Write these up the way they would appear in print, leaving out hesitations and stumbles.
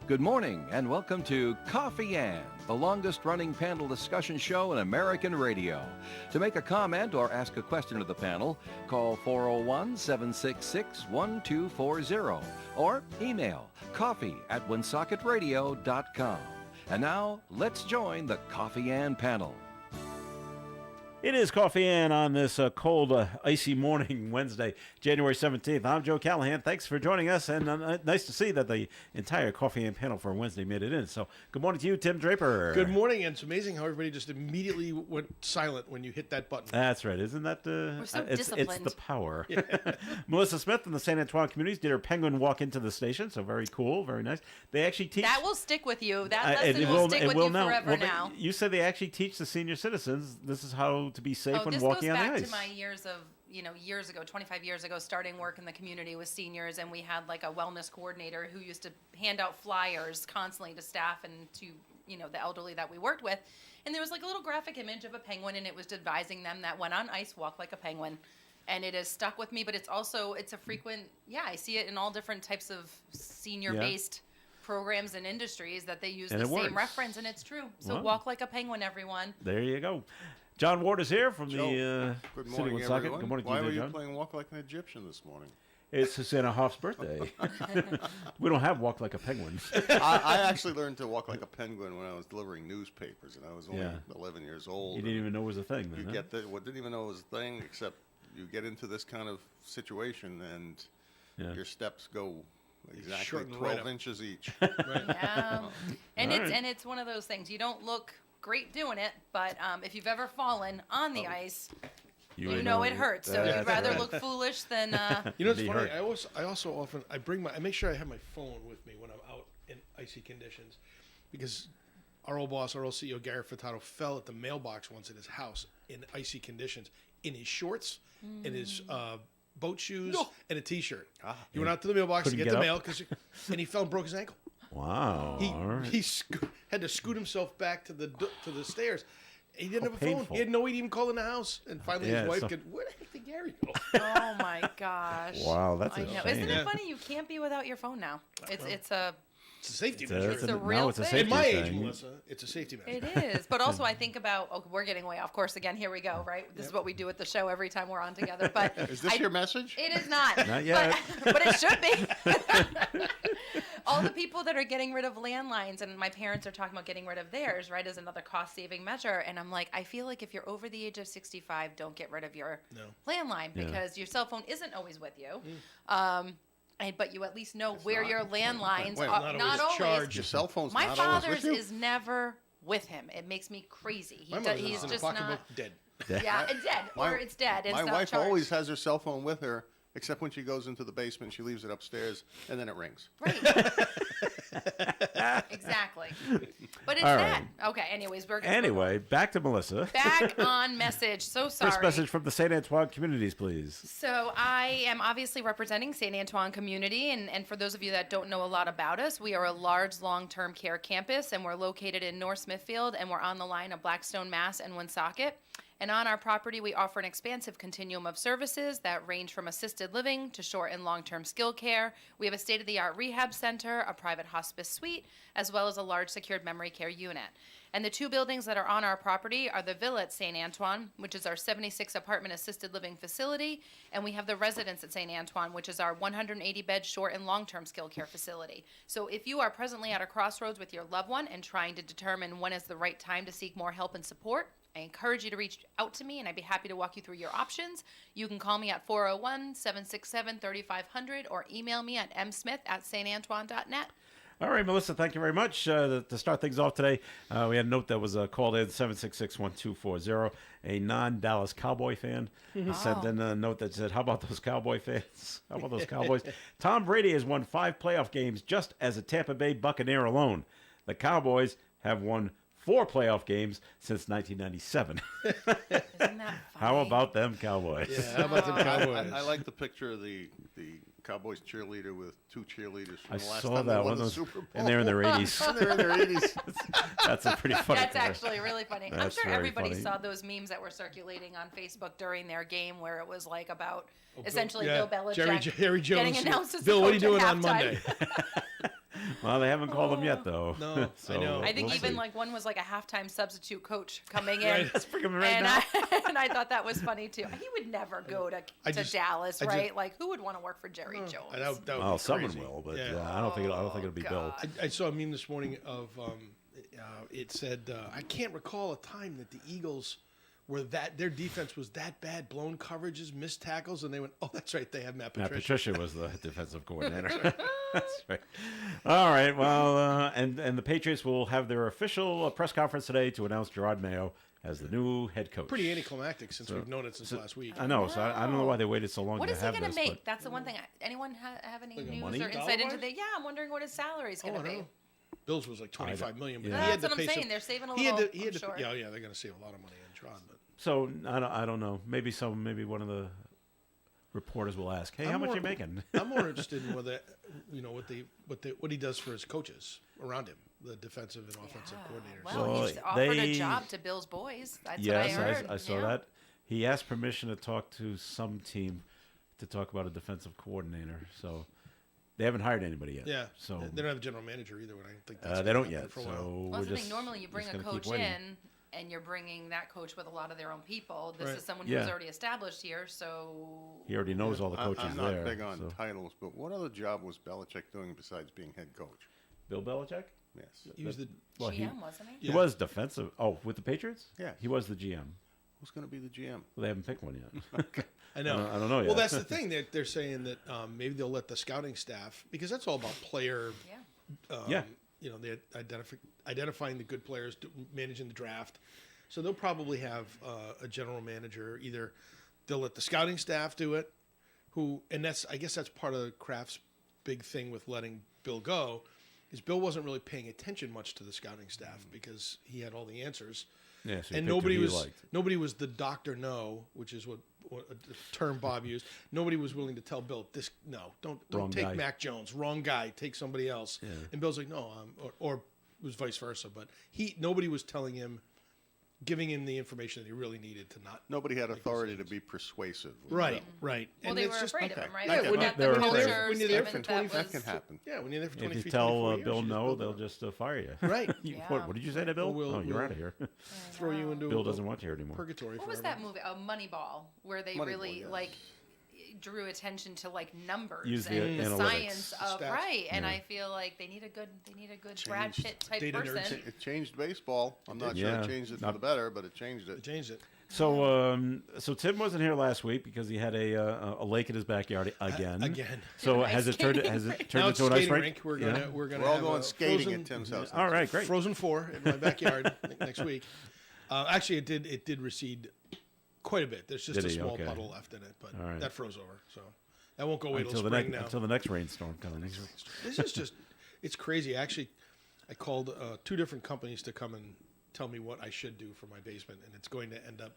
Good morning and welcome to Coffee Ann, the longest-running panel discussion show in American radio. To make a comment or ask a question of the panel, call 401-766-1240 or email coffee@woonsocketradio.com. And now, let's join the Coffee Ann panel. It is Coffee Ann on this cold, icy morning, Wednesday, January 17th. I'm Joe Callahan. Thanks for joining us, and nice to see that the entire Coffee Ann panel for Wednesday made it in. So good morning to you, Tim Draper. Good morning, and it's amazing how everybody just immediately went silent when you hit that button. That's right. Isn't that We're so it's disciplined. the power. Melissa Smith from the St. Antoine Communities did her penguin walk into the station, so very cool, very nice. They actually teach... That will stick with you. That lesson will stick with you forever now. You said they actually teach the senior citizens this is how to be safe when this walking goes on the back ice. to my years of, years ago, 25 years ago, starting work in the community with seniors, and we had like a wellness coordinator who used to hand out flyers constantly to staff and to, the elderly that we worked with. And there was like a little graphic image of a penguin, and it was advising them that when on ice, walk like a penguin. And it has stuck with me, but it's a frequent, I see it in all different types of senior-based programs and industries that they use And the it same works. reference, and it's true. So Wow. walk like a penguin, everyone. There you go. John Ward is here from the Good City morning, of Woonsocket. everyone. Good morning to Why you, were you John. playing Walk Like an Egyptian this morning? It's Susanna Hoff's birthday. We don't have Walk Like a Penguin. I actually learned to walk like a penguin when I was delivering newspapers, and I was only 11 years old. You didn't even know it was a thing then, You huh? get didn't even know it was a thing, except you get into this kind of situation, and your steps go exactly Shorten 12 right up. inches each. Yeah. And All it's right. and it's one of those things. You don't look great doing it, but if you've ever fallen on the ice, you know it hurts. So That's you'd rather right. look foolish than You know what's Be funny? hurt. I also often I make sure I have my phone with me when I'm out in icy conditions, because our old boss, our old CEO Gary Furtado, fell at the mailbox once at his house in icy conditions in his shorts, in his boat shoes, and a t-shirt. He went out to the mailbox to Couldn't get get the up? mail and he fell and broke his ankle. Wow. He all right. had to scoot himself back to the stairs. He didn't How have a phone. painful. He had no way to even call in the house. And finally, Yeah, his wife so- could, where the heck did Gary go? oh my gosh. Wow, that's I a know. shame. Isn't Yeah. it funny? You can't be without your phone now. It's a It's a safety It's a- measure. it's a now real it's a thing. safety In my age, thing. Melissa, it's a safety measure. it is. But also, I think about we're getting way off course again. Here we go. Right. This is what we do at the show every time we're on together. But Is this your message? It is not. Not yet. But it should be. All the people that are getting rid of landlines, and my parents are talking about getting rid of theirs, right, as another cost-saving measure. And I'm like, I feel like if you're over the age of 65, don't get rid of your landline because your cell phone isn't always with you. But you at least know where not. your landlines Wait, are. not Not always always. charged. Your cell phone's My not always father's with you? is never with him. It makes me crazy. My He's mother's in a just pocketbook not. dead. Yeah, it's dead, or it's dead. It's My not wife charged. always has her cell phone with her, except when she goes into the basement, she leaves it upstairs, and then it rings. Right. Exactly. But it's All that. Okay, anyways, we're gonna Anyway, back to Melissa. back on message. So sorry. First message from the St. Antoine Communities, please. So I am obviously representing St. Antoine community, and for those of you that don't know a lot about us, we are a large long-term care campus, and we're located in North Smithfield, and we're on the line of Blackstone, Mass, and Woonsocket. And on our property, we offer an expansive continuum of services that range from assisted living to short and long-term skill care. We have a state-of-the-art rehab center, a private hospice suite, as well as a large secured memory care unit. And the two buildings that are on our property are the Villa at St. Antoine, which is our 76-apartment assisted living facility, and we have the Residence at St. Antoine, which is our 180-bed short and long-term skill care facility. So if you are presently at a crossroads with your loved one and trying to determine when is the right time to seek more help and support, I encourage you to reach out to me, and I'd be happy to walk you through your options. You can call me at 401-767-3500 or email me at msmith@santantoine.net. All right, Melissa, thank you very much. To start things off today, we had a note that was called in, 766-1240, a non-Dallas Cowboy fan. He sent in a note that said, how about those Cowboy fans? How about those Cowboys? Tom Brady has won 5 playoff games just as a Tampa Bay Buccaneer alone. The Cowboys have won 4 playoff games since 1997. Isn't that funny? How about them Cowboys? Yeah, how about the Cowboys? I like the picture of the Cowboys cheerleader with 2 cheerleaders from I the last saw time that they won one. the Super Bowl. And they're in their 80s. And they're in their 80s. That's a pretty funny That's picture. actually really funny. I'm That's sure very everybody funny. saw those memes that were circulating on Facebook during their game where it was like about essentially yeah, Bill Belichick Jerry Jones. getting announced as Bill, the what are you coach doing at on halftime. Monday? Well, they haven't called him yet, though. No, I know. I think we'll even see. like one was like a halftime substitute coach coming in. Right. Let's bring him right and, now. and I thought that was funny too. He would never go to Dallas, I just- right? Like, who would want to work for Jerry Jones? That would Well, be someone crazy. will, but Yeah. I don't think it'll be Bill. I saw a meme this morning of it said I can't recall a time that the Eagles were their defense was that bad, blown coverages, missed tackles, and they went, oh, that's right, they have Matt Matt Patricia. Patricia was the defensive coordinator. That's right. All right. Well, and the Patriots will have their official press conference today to announce Gerard Mayo as the new head coach. Pretty anticlimactic since we've known it since last week. I know. So I don't know why they waited so long What to is he have going this. to make? but- That's the one thing. Anyone have any news money? or insight into Dollar-wise? the? Yeah, I'm wondering what his salary is Oh, going I to be. know. Bills was like 25 million, but Yeah. he had That's to what I'm pay saying. some- They're saving a he had little. to, he had I'm to, sure. yeah, they're going to save a lot of money on Tron, but So I don't know. Maybe one of the reporters will ask, "Hey, how much are you making?" I'm more interested in whether what he does for his coaches around him, the defensive and offensive coordinators. Well, Well, he's offered a they- job to Bill's boys. That's Yes, what I heard. I saw Yeah. that. He asked permission to talk to some team to talk about a defensive coordinator. So they haven't hired anybody yet. Yeah, So they don't have a general manager either. And I think that's they gonna don't happen yet. for a So while. Well, we're that's the just thing. Normally, you bring just a gonna keep coach waiting. in, and you're bringing that coach with a lot of their own people. This Right. is someone Yeah. who's already established here, so He already knows all the coaches I'm not there. big on so. titles, but what other job was Belichick doing besides being head coach? Bill Belichick. Yes. He was the Well, GM, wasn't he? he Yeah. was defensive. Oh, with the Patriots. Yeah. he was the GM. Who's going to be the GM? Well, they haven't picked one yet. I know. I don't know yet. Well, that's the thing. They're saying that maybe they'll let the scouting staff, because that's all about player. Yeah. Yeah. You know, they identifying the good players, managing the draft. So they'll probably have a general manager. Either they'll let the scouting staff do it, I guess that's part of Kraft's big thing with letting Bill go, is Bill wasn't really paying attention much to the scouting staff because he had all the answers. Yeah, so he And picked who he nobody liked. was the doctor no, which is what a term Bob used. Nobody was willing to tell Bill don't Wrong take guy. Mac Jones, wrong guy, take somebody else. Yeah. And Bill's like, no, or it was vice versa. But nobody was telling him, giving him the information that he really needed to not. Nobody had authority to be persuasive. Right, right. Well, And they it's were just- afraid of him, right? Yeah, They when got they were the afraid. culture When you're there for statement 20 that That can happen. Yeah, when you're there for If 23, you tell 24 years, Bill you just no, build they'll it. just fire you. Right. What did you say to Bill? Well, oh, you're out of here. throw you into Bill doesn't want you here anymore. purgatory. What was forever. that movie? Moneyball, where they Moneyball, really yes. like drew attention to like numbers Use the and the analytics. science of Stats. right. And Yeah. I feel like they need a good Brad Changed. Pitt type Data nerds. person. It changed baseball. I'm not sure Yeah. it changed it for Not- the better, but it changed They it. changed it. So Tim wasn't here last week because he had a lake in his backyard again. Again. So An has ice it turned skating has it rink. turned Now it's into an ice skating rink? We're Yeah. gonna We're all have going a skating Frozen, at Tim's house. All right, great. Frozen 4 in my backyard next week. Actually, it did recede quite a bit. There's just Did a he? small Okay. puddle left in it, but All right. that froze over. So that won't go away till Until the spring next now. until the next rainstorm comes. This is just, it's crazy. Actually, I called 2 different companies to come and tell me what I should do for my basement, and it's going to end up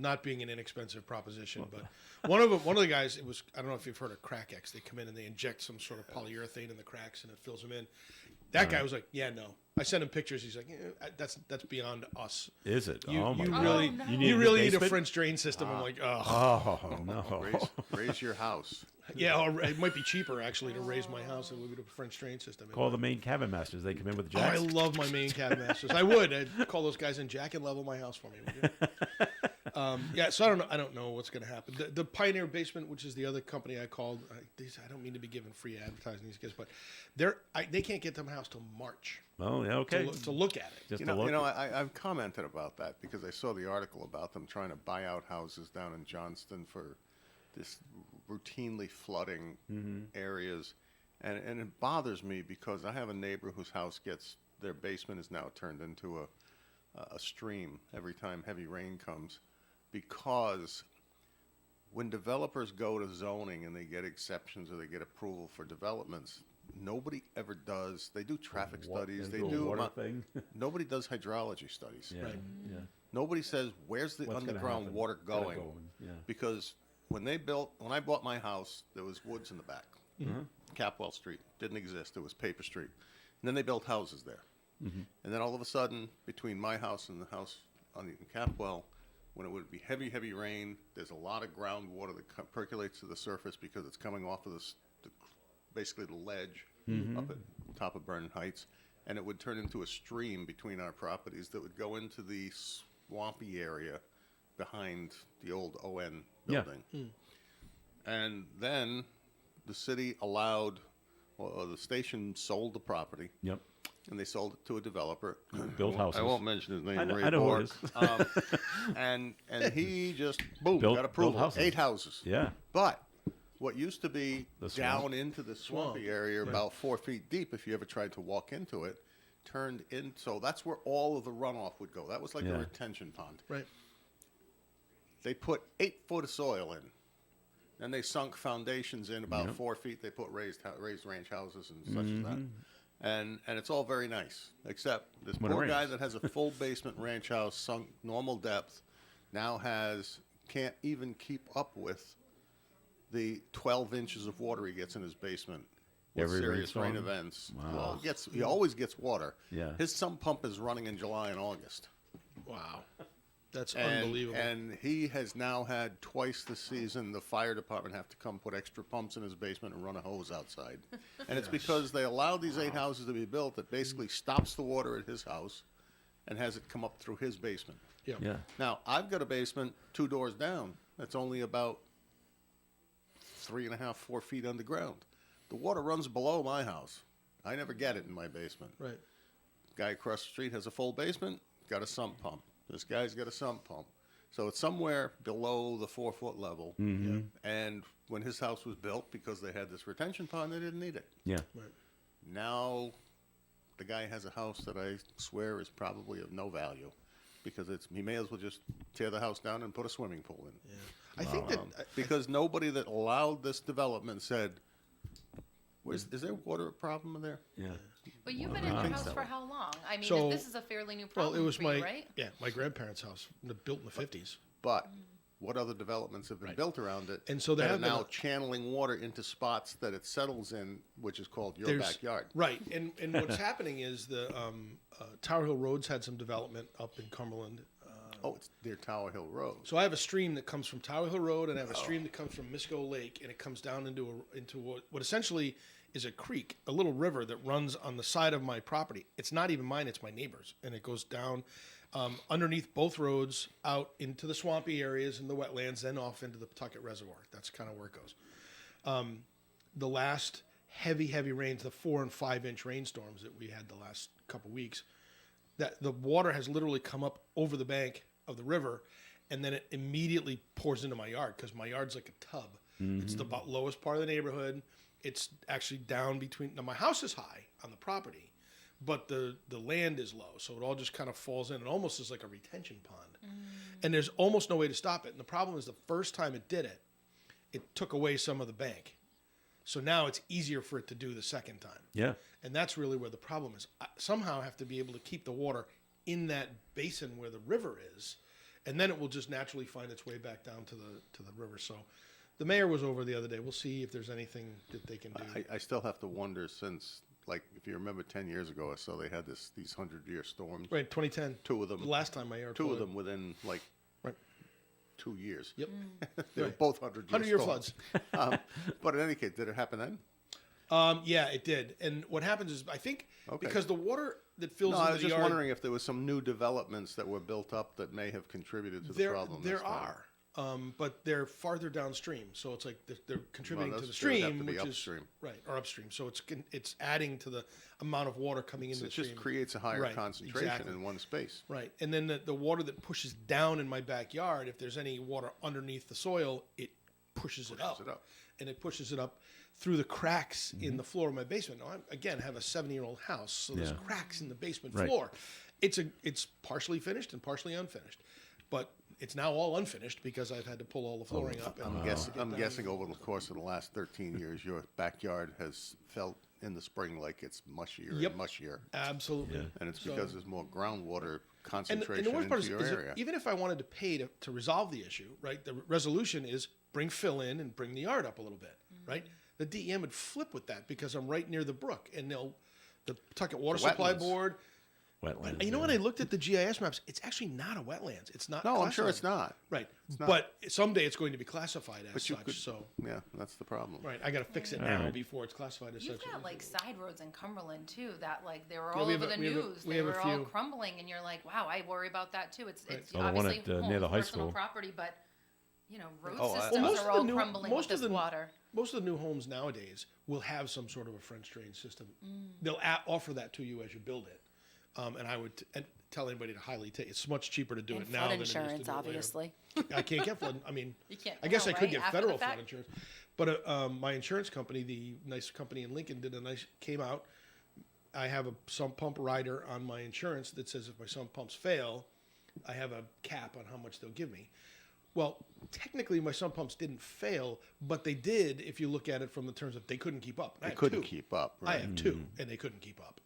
not being an inexpensive proposition. But one of the guys, I don't know if you've heard of CrackX. They come in and they inject some sort of polyurethane in the cracks, and it fills them in. That guy was like, "Yeah, no." I sent him pictures. He's like, "That's beyond us." Is it? You, oh my you God. really, no. you really need a basement? French drain system. I'm like, oh, Oh no. Raise your house. yeah. Or it might be cheaper actually to raise my house and we'll get a French drain system. Call the main cabin masters. They come in with Oh, I jacks. love my main cabin masters. I would. I'd call those guys in jack and level my house for me. Would you? Yeah. So I don't know. I don't know what's going to happen. The Pioneer Basement, which is the other company I called. I don't mean to be giving free advertising to these guys, but they can't get to my house till March Oh, yeah, okay. to look at it. Just You to know, look. I've commented about that because I saw the article about them trying to buy out houses down in Johnston for this routinely flooding areas, and it bothers me because I have a neighbor whose house their basement is now turned into a stream every time heavy rain comes, because when developers go to zoning and they get exceptions or they get approval for developments, nobody ever does. They do traffic studies. They a do water thing. Nobody does hydrology studies. Yeah, yeah. Nobody says where's the What's gonna underground happen? water Gotta going. go in, yeah. Because when I bought my house, there was woods in the back. Capwell Street didn't exist. It was Paper Street. And then they built houses there. And then all of a sudden, between my house and the house on the Capwell, when it would be heavy, heavy rain, there's a lot of groundwater that percolates to the surface because it's coming off of basically the ledge up at top of Vernon Heights, and it would turn into a stream between our properties that would go into the swampy area behind the old ON Yeah. building. And then the city allowed, well, the station sold the property, Yep. and they sold it to a developer. Built houses. I won't mention his name. I know- Ray I know who it Bork. And he just boom Built got approval. houses. 8 houses. Yeah. But what used to be The swamp. down into the swampy area, about 4 feet deep, if you ever tried to walk into it, turned in. So that's where all of the runoff would go. That was like Yeah. a retention pond. Right. They put 8 foot of soil in. Then they sunk foundations in about 4 feet. They put raised ranch houses and such as that. And it's all very nice, except this When it poor guy rains. that has a full basement ranch house sunk normal depth now can't even keep up with the 12 inches of water he gets in his basement with Every serious rain rainstorm? events. Wow. Well, he always gets water. Yeah. His sump pump is running in July and August. Wow. That's And, unbelievable. and he has now had twice this season the fire department have to come put extra pumps in his basement and run a hose outside. And it's because they allowed these 8 houses to be built that basically stops the water at his house and has it come up through his basement. yeah. Yeah. Now, I've got a basement 2 doors down that's only about 3.5, 4 feet underground. The water runs below my house. I never get it in my basement. Right. Guy across the street has a full basement, got a sump pump. This guy's got a sump pump. So it's somewhere below the 4 foot level. Mm-hmm. And when his house was built, because they had this retention pond, they didn't need it. Yeah. Right. Now, the guy has a house that I swear is probably of no value, because he may as well just tear the house down and put a swimming pool in. Yeah. I think that Because nobody that allowed this development said, is there water problem in there? Yeah. But you've been in your think house so. for how long? I mean, So- this is a fairly new well, problem it was for my you, right? my grandparents' house, built in the 50s. But what other developments have been built around it? And so there that are have been now a- channeling water into spots that it settles in, which is called your There's- backyard. Right. And what's happening is the Tower Hill Road's had some development up in Cumberland. Oh, it's near Tower Hill Road. So I have a stream that comes from Tower Hill Road, and I have a stream that comes from Misco Lake, and it comes down into what essentially is a creek, a little river that runs on the side of my property. It's not even mine; it's my neighbor's, and it goes down underneath both roads out into the swampy areas and the wetlands, then off into the Pawtucket Reservoir. That's kind of where it goes. The last heavy rains, the 4 and 5 inch rainstorms that we had the last couple weeks, that the water has literally come up over the bank of the river, and then it immediately pours into my yard, because my yard's like a tub. It's the about lowest part of the neighborhood. It's actually down between. Now my house is high on the property, but the land is low, so it all just kind of falls in. It almost is like a retention pond, and there's almost no way to stop it. And the problem is, the first time it did it, it took away some of the bank, so now it's easier for it to do the second time. Yeah. And that's really where the problem is. I somehow have to be able to keep the water in that basin where the river is, and then it will just naturally find its way back down to the river. So the mayor was over the other day. We'll see if there's anything that they can do. I still have to wonder, since, like, if you remember 10 years ago or so, they had these 100-year storms. Right, 2010. 2 of them. The last time my yard 2 of flooded. them within, like, Right. 2 years. Yep. They were Right. both 100-year 100-year storms. But in any case, did it happen then? Yeah, it did. And what happens is, I think, Okay. because the water that fills No, into I was the just yard, wondering if there was some new developments that were built up that may have contributed to the problem. this there time. are, but they're farther downstream. So it's like they're contributing to the those- they would have stream, to be which upstream. is right, or upstream. So it's adding to the amount of water coming into So the it stream. just creates a higher Right, concentration exactly. in one space. Right, and then the water that pushes down in my backyard, if there's any water underneath the soil, it pushes it up, and it pushes it up through the cracks in the floor of my basement. Now, I have a 7-year-old house, so there's Yeah. cracks in the basement Right. floor. It's partially finished and partially unfinished, but it's now all unfinished because I've had to pull all the flooring up. And I'm guessing over the course of the last 13 years, your backyard has felt in the spring like it's mushier Yep. and mushier. Absolutely. And it's So- because there's more groundwater And concentration the worst part into your is that area. even if I wanted to pay to resolve the issue, right, the resolution is bring fill in and bring the yard up a little bit, right? The DEM would flip with that because I'm right near the brook, and the Pawtucket Water The Supply wetlands. Board, wetlands. You know what? I looked at the GIS maps. It's actually not a wetlands. It's not. No, I'm sure classified. it's not. Right. not. But someday it's going to be classified as But you such. could- So, Yeah, that's the problem. right. I got to fix it All now right. before it's classified as You've such. got like side roads in Cumberland too that like they were Yeah, all we have over a- the we have a- news. we they have a were all few. crumbling, and you're like, wow, I worry about that too. It's Oh, the one obviously at, near the homes, high personal school. property, but road Oh, I- systems Well, most are of the all new- crumbling most with of this the- water. Most of the new homes nowadays will have some sort of a French drain system. They'll offer that to you as you build it. And I would tell anybody to highly take. It's much cheaper to do And it now flood than it is to do insurance, it later. obviously. I can't get flood. I mean, You can't I guess now, I could right? get After the federal flood fact? insurance, but my insurance company, the nice company in Lincoln, came out. I have a sump pump rider on my insurance that says if my sump pumps fail, I have a cap on how much they'll give me. Well, technically, my sump pumps didn't fail, but they did if you look at it from the terms of they couldn't keep up. And I They have couldn't two. keep up. I Right? have two, and they couldn't keep up.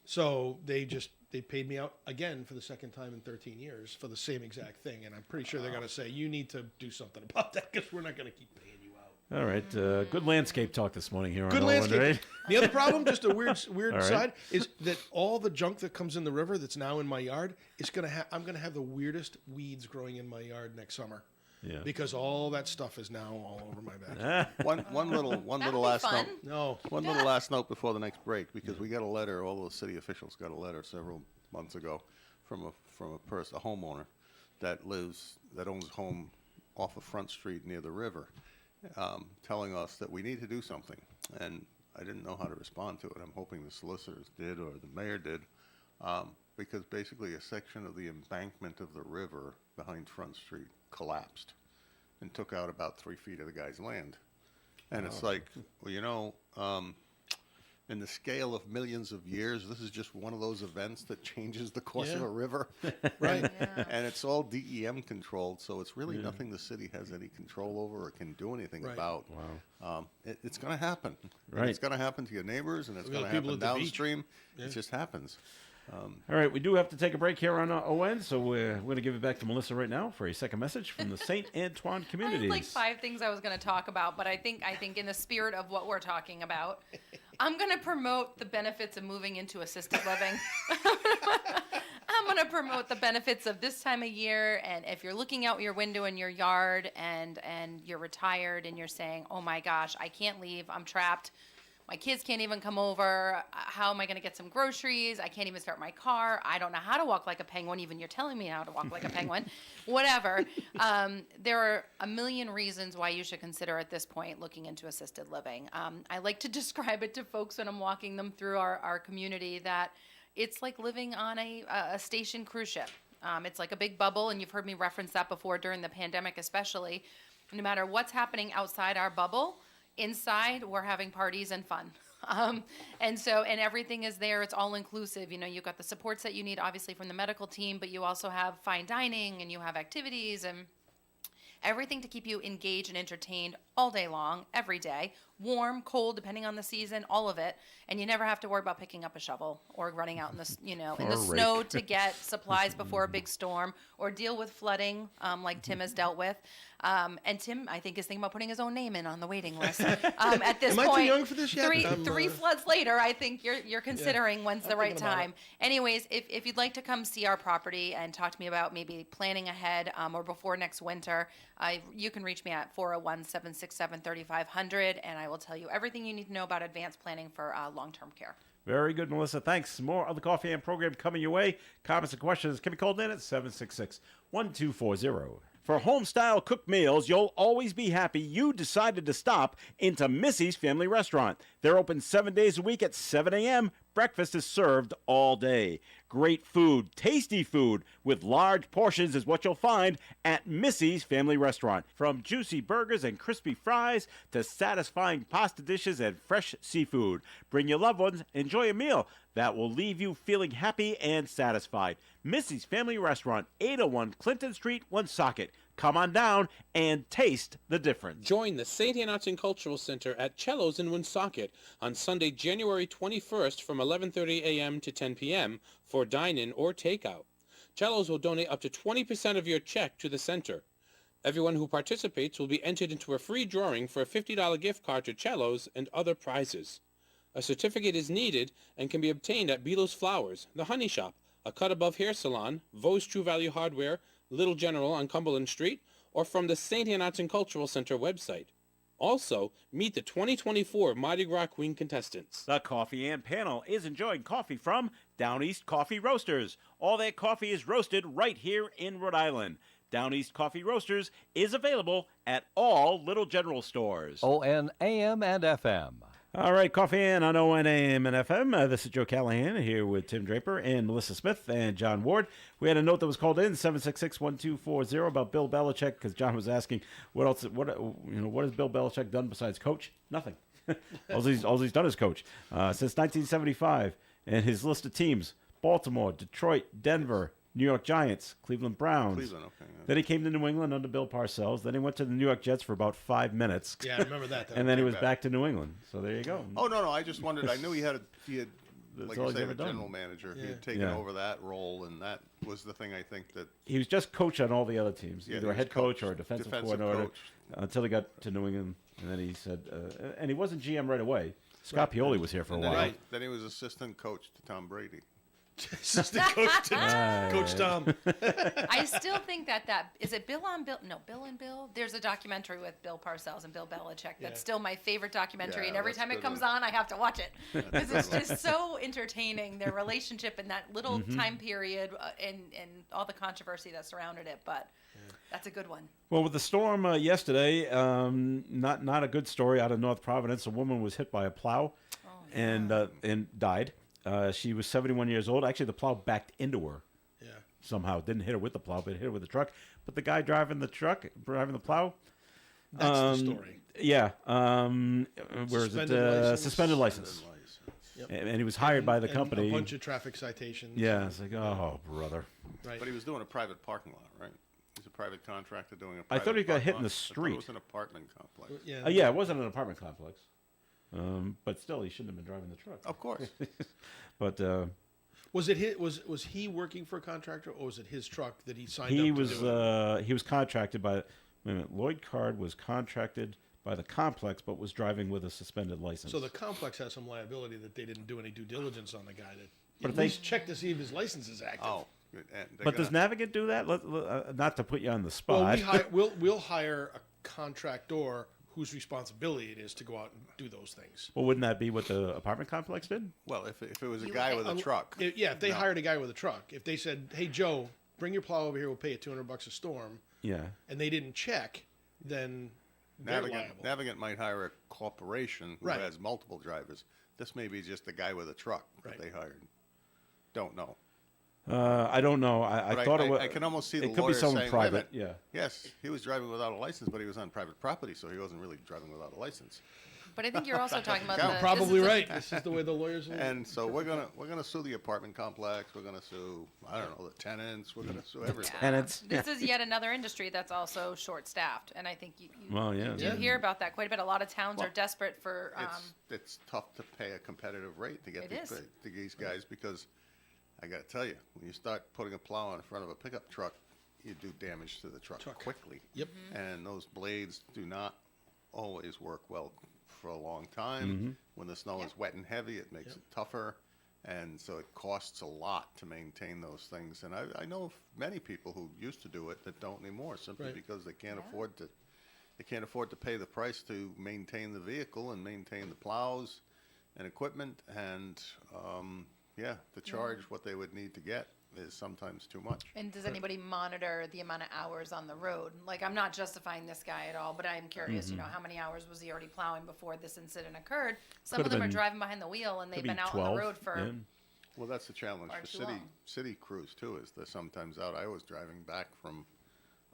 So they paid me out again for the second time in 13 years for the same exact thing, and I'm pretty sure they're going to say you need to do something about that because we're not going to keep paying you out. All right. Good landscape talk this morning here on Good Owen, landscape. right? The other problem, just a weird All right. side, is that all the junk that comes in the river that's now in my yard is I'm going to have the weirdest weeds growing in my yard next summer. Yeah. Because all that stuff is now all over my back. One little That'd be last fun. note. No. One little last note before the next break, because we got a letter. All those city officials got a letter several months ago from a homeowner that owns a home off of Front Street near the river, telling us that we need to do something. And I didn't know how to respond to it. I'm hoping the solicitors did or the mayor did, because basically a section of the embankment of the river behind Front Street collapsed and took out about 3 feet of the guy's land. And it's like, well, in the scale of millions of years, this is just one of those events that changes the course of Yeah. a river. Right. And it's all DEM controlled, so it's really nothing the city has any control over or can do anything Right. about. Wow. It's going to happen. And Right. it's going to happen to your neighbors, and it's We got going to people happen at the beach. downstream. Yeah. It just happens. All right, we do have to take a break here on ON, so we're going to give it back to Melissa right now for a second message from the St. Antoine I had communities. like 5 things I was going to talk about, but I think in the spirit of what we're talking about, I'm going to promote the benefits of moving into assisted living. I'm going to promote the benefits of this time of year, and if you're looking out your window in your yard and you're retired and you're saying, "Oh my gosh, I can't leave. I'm trapped. My kids can't even come over. How am I going to get some groceries? I can't even start my car. I don't know how to walk like a penguin. Even you're telling me how to walk like a penguin. Whatever. There are a million reasons why you should consider at this point looking into assisted living. I like to describe it to folks when I'm walking them through our community that it's like living on a station cruise ship. It's like a big bubble, and you've heard me reference that before during the pandemic especially. No matter what's happening outside our bubble, inside, we're having parties and fun. And everything is there. It's all inclusive. You've got the supports that you need, obviously, from the medical team, but you also have fine dining and you have activities and everything to keep you engaged and entertained all day long, every day. Warm, cold, depending on the season, all of it. And you never have to worry about picking up a shovel or running out in the, in Or the a snow rake. to get supplies before a big storm or deal with flooding like Tim has dealt with. And Tim, I think, is thinking about putting his own name in on the waiting list. At this Am I too point, young for this yet? three floods later, I think you're considering when's the right thinking about it. time. Anyways, if you'd like to come see our property and talk to me about maybe planning ahead or before next winter, you can reach me at 401-767-3500, and I will tell you everything you need to know about advanced planning for long-term care. Very good, Melissa. Thanks. More of the Coffee and program coming your way. Comments and questions can be called in at 766-1240. For home-style cooked meals, you'll always be happy you decided to stop into Missy's Family Restaurant. They're open 7 days a week at 7 a.m. Breakfast is served all day. Great food, tasty food, with large portions is what you'll find at Missy's Family Restaurant. From juicy burgers and crispy fries to satisfying pasta dishes and fresh seafood. Bring your loved ones, enjoy a meal that will leave you feeling happy and satisfied. Missy's Family Restaurant, 801 Clinton Street, Woonsocket. Come on down and taste the difference. Join the St. Anne Cultural Center at Cello's in Woonsocket on Sunday, January 21st from 11:30 a.m. to 10 p.m. for dine-in or takeout. Cello's will donate up to 20% of your check to the center. Everyone who participates will be entered into a free drawing for a $50 gift card to Cello's and other prizes. A certificate is needed and can be obtained at Belos Flowers, The Honey Shop, A Cut Above Hair Salon, Vos True Value Hardware, Little General on Cumberland Street, or from the St. Anne Arts and Cultural Center website. Also, meet the 2024 Mardi Gras Queen contestants. The Coffee and Panel is enjoying coffee from Down East Coffee Roasters. All their coffee is roasted right here in Rhode Island. Down East Coffee Roasters is available at all Little General stores. ON AM and FM. All right, Coffee and on ON AM and FM. This is Joe Callahan here with Tim Draper and Melissa Smith and John Ward. We had a note that was called in 766-1240 about Bill Belichick because John was asking what else. What has Bill Belichick done besides coach? Nothing. all he's done is coach since 1975, and his list of teams: Baltimore, Detroit, Denver, New York Giants, Cleveland Browns. Cleveland, okay. Yeah. Then he came to New England under Bill Parcells. Then he went to the New York Jets for about 5 minutes. Yeah, I remember that. And then he was back to New England. So there you go. Oh no, I just wondered. I knew he had That's like all you he's say, ever a done. general manager. He had taken Yeah. over that role, and that was the thing I think that He was just coach on all the other teams, Yeah, either he a head was coach coach, or a defensive defensive coordinator, coach. until he got to New England. And then he said, and he wasn't GM right away. Scott Pioli was here for a and while. then, then he was assistant coach to Tom Brady. Assistant coach, Coach Tom. I still think that is it Bill on Bill? No, Bill and Bill. There's a documentary with Bill Parcells and Bill Belichick. That's Yeah. still my favorite documentary, Yeah, and every that's time a it good comes one. on, I have to watch it because it's just so entertaining. Their relationship in that little time period, and all the controversy that surrounded it. But that's a good one. Well, with the storm yesterday, not a good story out of North Providence. A woman was hit by a plow and died. She was 71 years old. Actually, the plow backed into her. Yeah. Somehow didn't hit her with the plow, but hit her with the truck. But the guy driving the plow. That's the story. Yeah. Where is it? Suspended license. Yep. And he was hired by the And company. A bunch of traffic citations. Yeah, it's like, oh, brother. Right. But he was doing a private parking lot, right? He's a private contractor doing a I private thought he got parking hit in lot. the I thought street. it was an apartment complex. Yeah. Yeah, it wasn't an apartment complex. But still, he shouldn't have been driving the truck. Of course. But Was it his, was he working for a contractor, or was it his truck that he signed he up was to do it? he was contracted by. Wait a minute, Lloyd Card was contracted by the complex, but was driving with a suspended license. So the complex has some liability that they didn't do any due diligence on the guy. But At if they- least check to see if his license is active. Oh. And they're But does gonna- Navigant do that? Not to put you on the Well, spot. we'll hire a contractor whose responsibility it is to go out and do those things. Well, wouldn't that be what the apartment complex did? Well, if it was a You guy would with a truck. If they no. hired a guy with a truck, if they said, "Hey Joe, bring your plow over here, we'll pay you $200 a storm," Yeah. and they didn't check, then they're liable. Navigant might hire a corporation who Right. has multiple drivers. This may be just the guy with a truck Right. that they hired. Don't know. I don't know. I But thought it was. I can almost see the it could lawyer be someone saying, "Wait a private. minute, Yeah. Yes, he was driving without a license, but he was on private property, so he wasn't really driving without a license. But I think you're also talking about Yeah, the Probably this is right. This is the way the lawyers. Will. And so we're gonna sue the apartment complex. We're gonna sue I don't know the tenants. We're gonna sue everything. Tenants. This is yet another industry that's also short-staffed, and I think you Well, yeah. do hear about that quite a bit. A lot of towns are desperate for. It's tough to pay a competitive rate to get It is. these guys because I got to tell you, when you start putting a plow in front of a pickup truck, you do damage to the truck quickly. Yep. And those blades do not always work well for a long time. When the snow is wet and heavy, it makes it tougher. And so it costs a lot to maintain those things. And I know of many people who used to do it that don't anymore simply Right. because they can't afford to. They can't afford to pay the price to maintain the vehicle and maintain the plows and equipment. And the charge what they would need to get is sometimes too much. And does anybody monitor the amount of hours on the road? Like, I'm not justifying this guy at all, but I am curious, how many hours was he already plowing before this incident occurred? Some Could've of them are been- driving behind the wheel, and they've Could be been out 12, on the road for. yeah. Well, that's the challenge Far for too city long. city crews too. Is they're sometimes out. I was driving back from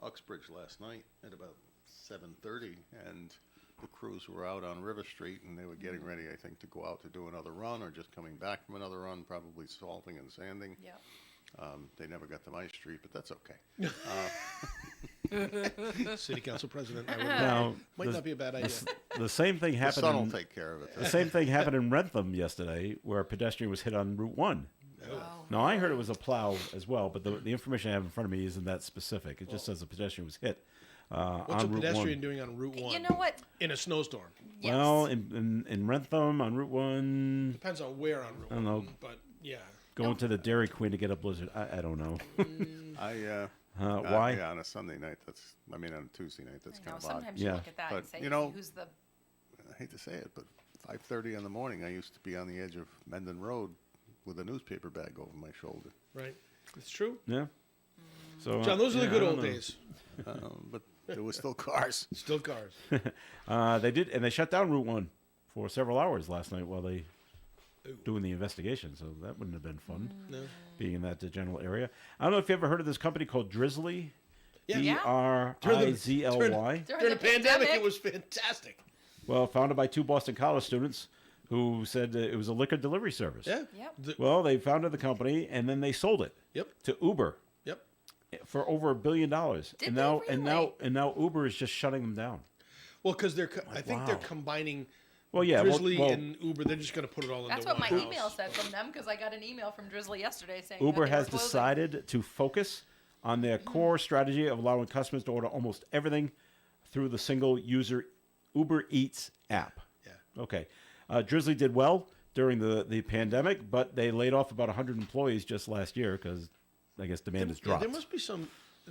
Uxbridge last night at about 7:30, and the crews were out on River Street, and they were getting ready, I think, to go out to do another run, or just coming back from another run, probably salting and sanding. Yeah. They never got to my street, but that's okay. City council president. I would, Now, might not be a bad idea. the same thing The happened. sun will in- take care of it. The same thing happened in Rentham yesterday, where a pedestrian was hit on Route 1. Now, I heard it was a plow as well, but the information I have in front of me isn't that specific. It just says a pedestrian was hit. What's a on Route pedestrian 1. doing on Route 1 You know what? in a snowstorm? Yes. Well, in Rentham on Route 1, Depends on where on Route 1. don't know. But yeah. going to the Dairy Queen to get a Blizzard. I don't know. Why? Yeah, on a Sunday night. On a Tuesday night. That's I know, kind of odd. sometimes Yeah. you look at that and But, say, you know- who's the... I hate to say it, but 5:30 in the morning, I used to be on the edge of Mendon Road with a newspaper bag over my shoulder. Right. It's true. Yeah. So John, those are the yeah, good I old don't know. days. But there were still cars. Still cars. They did, and they shut down Route 1 for several hours last night while they doing the investigation. So that wouldn't have been fun, No. being in that general area. I don't know if you ever heard of this company called Drizzly. Yeah. DRIZLY. During the pandemic, it was fantastic. Well, founded by two Boston College students who said it was a liquor delivery service. Yeah. Yep. Well, they founded the company and then they sold it Yep. to Uber Yep. for over $1 billion. Did and they now really? and now Uber is just shutting them down. Well, because I think they're wow. combining Well, yeah, Drizzly well, and Uber. They're just going to put it all into That's what one my house. email said from them, because I got an email from Drizzly yesterday saying Uber that they were has closing. decided to focus on their core strategy of allowing customers to order almost everything through the single user Uber Eats app. Yeah. Okay. Drizzly did well during the pandemic, but they laid off about 100 employees just last year because I guess demand has Yeah, dropped. there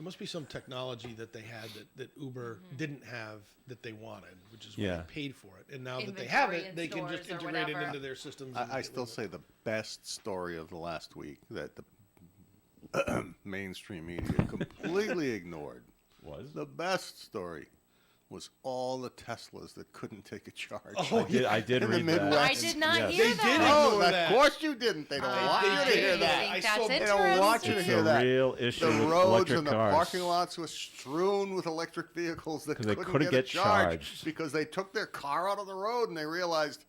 must be some technology that they had that Uber didn't have that they wanted, which is why Yeah. they paid for it. And now that they have Inventory it, in they can just stores or integrate it whatever. into their systems. and I get still rid of say the best story of the last week that the mainstream media completely ignored. Was? The best story was all the Teslas that couldn't take a charge. Oh, I did In the read that. Midwest. I did not Yes. hear They that. did No, ignore of that. course you didn't. They don't want you to did. hear that. I think I that's saw- They don't want you to interesting. hear It's a that. real issue The with roads electric and the cars. parking lots were strewn with electric vehicles that 'Cause they couldn't, couldn't get, get a charge charged. because they took their car out of the road and they realized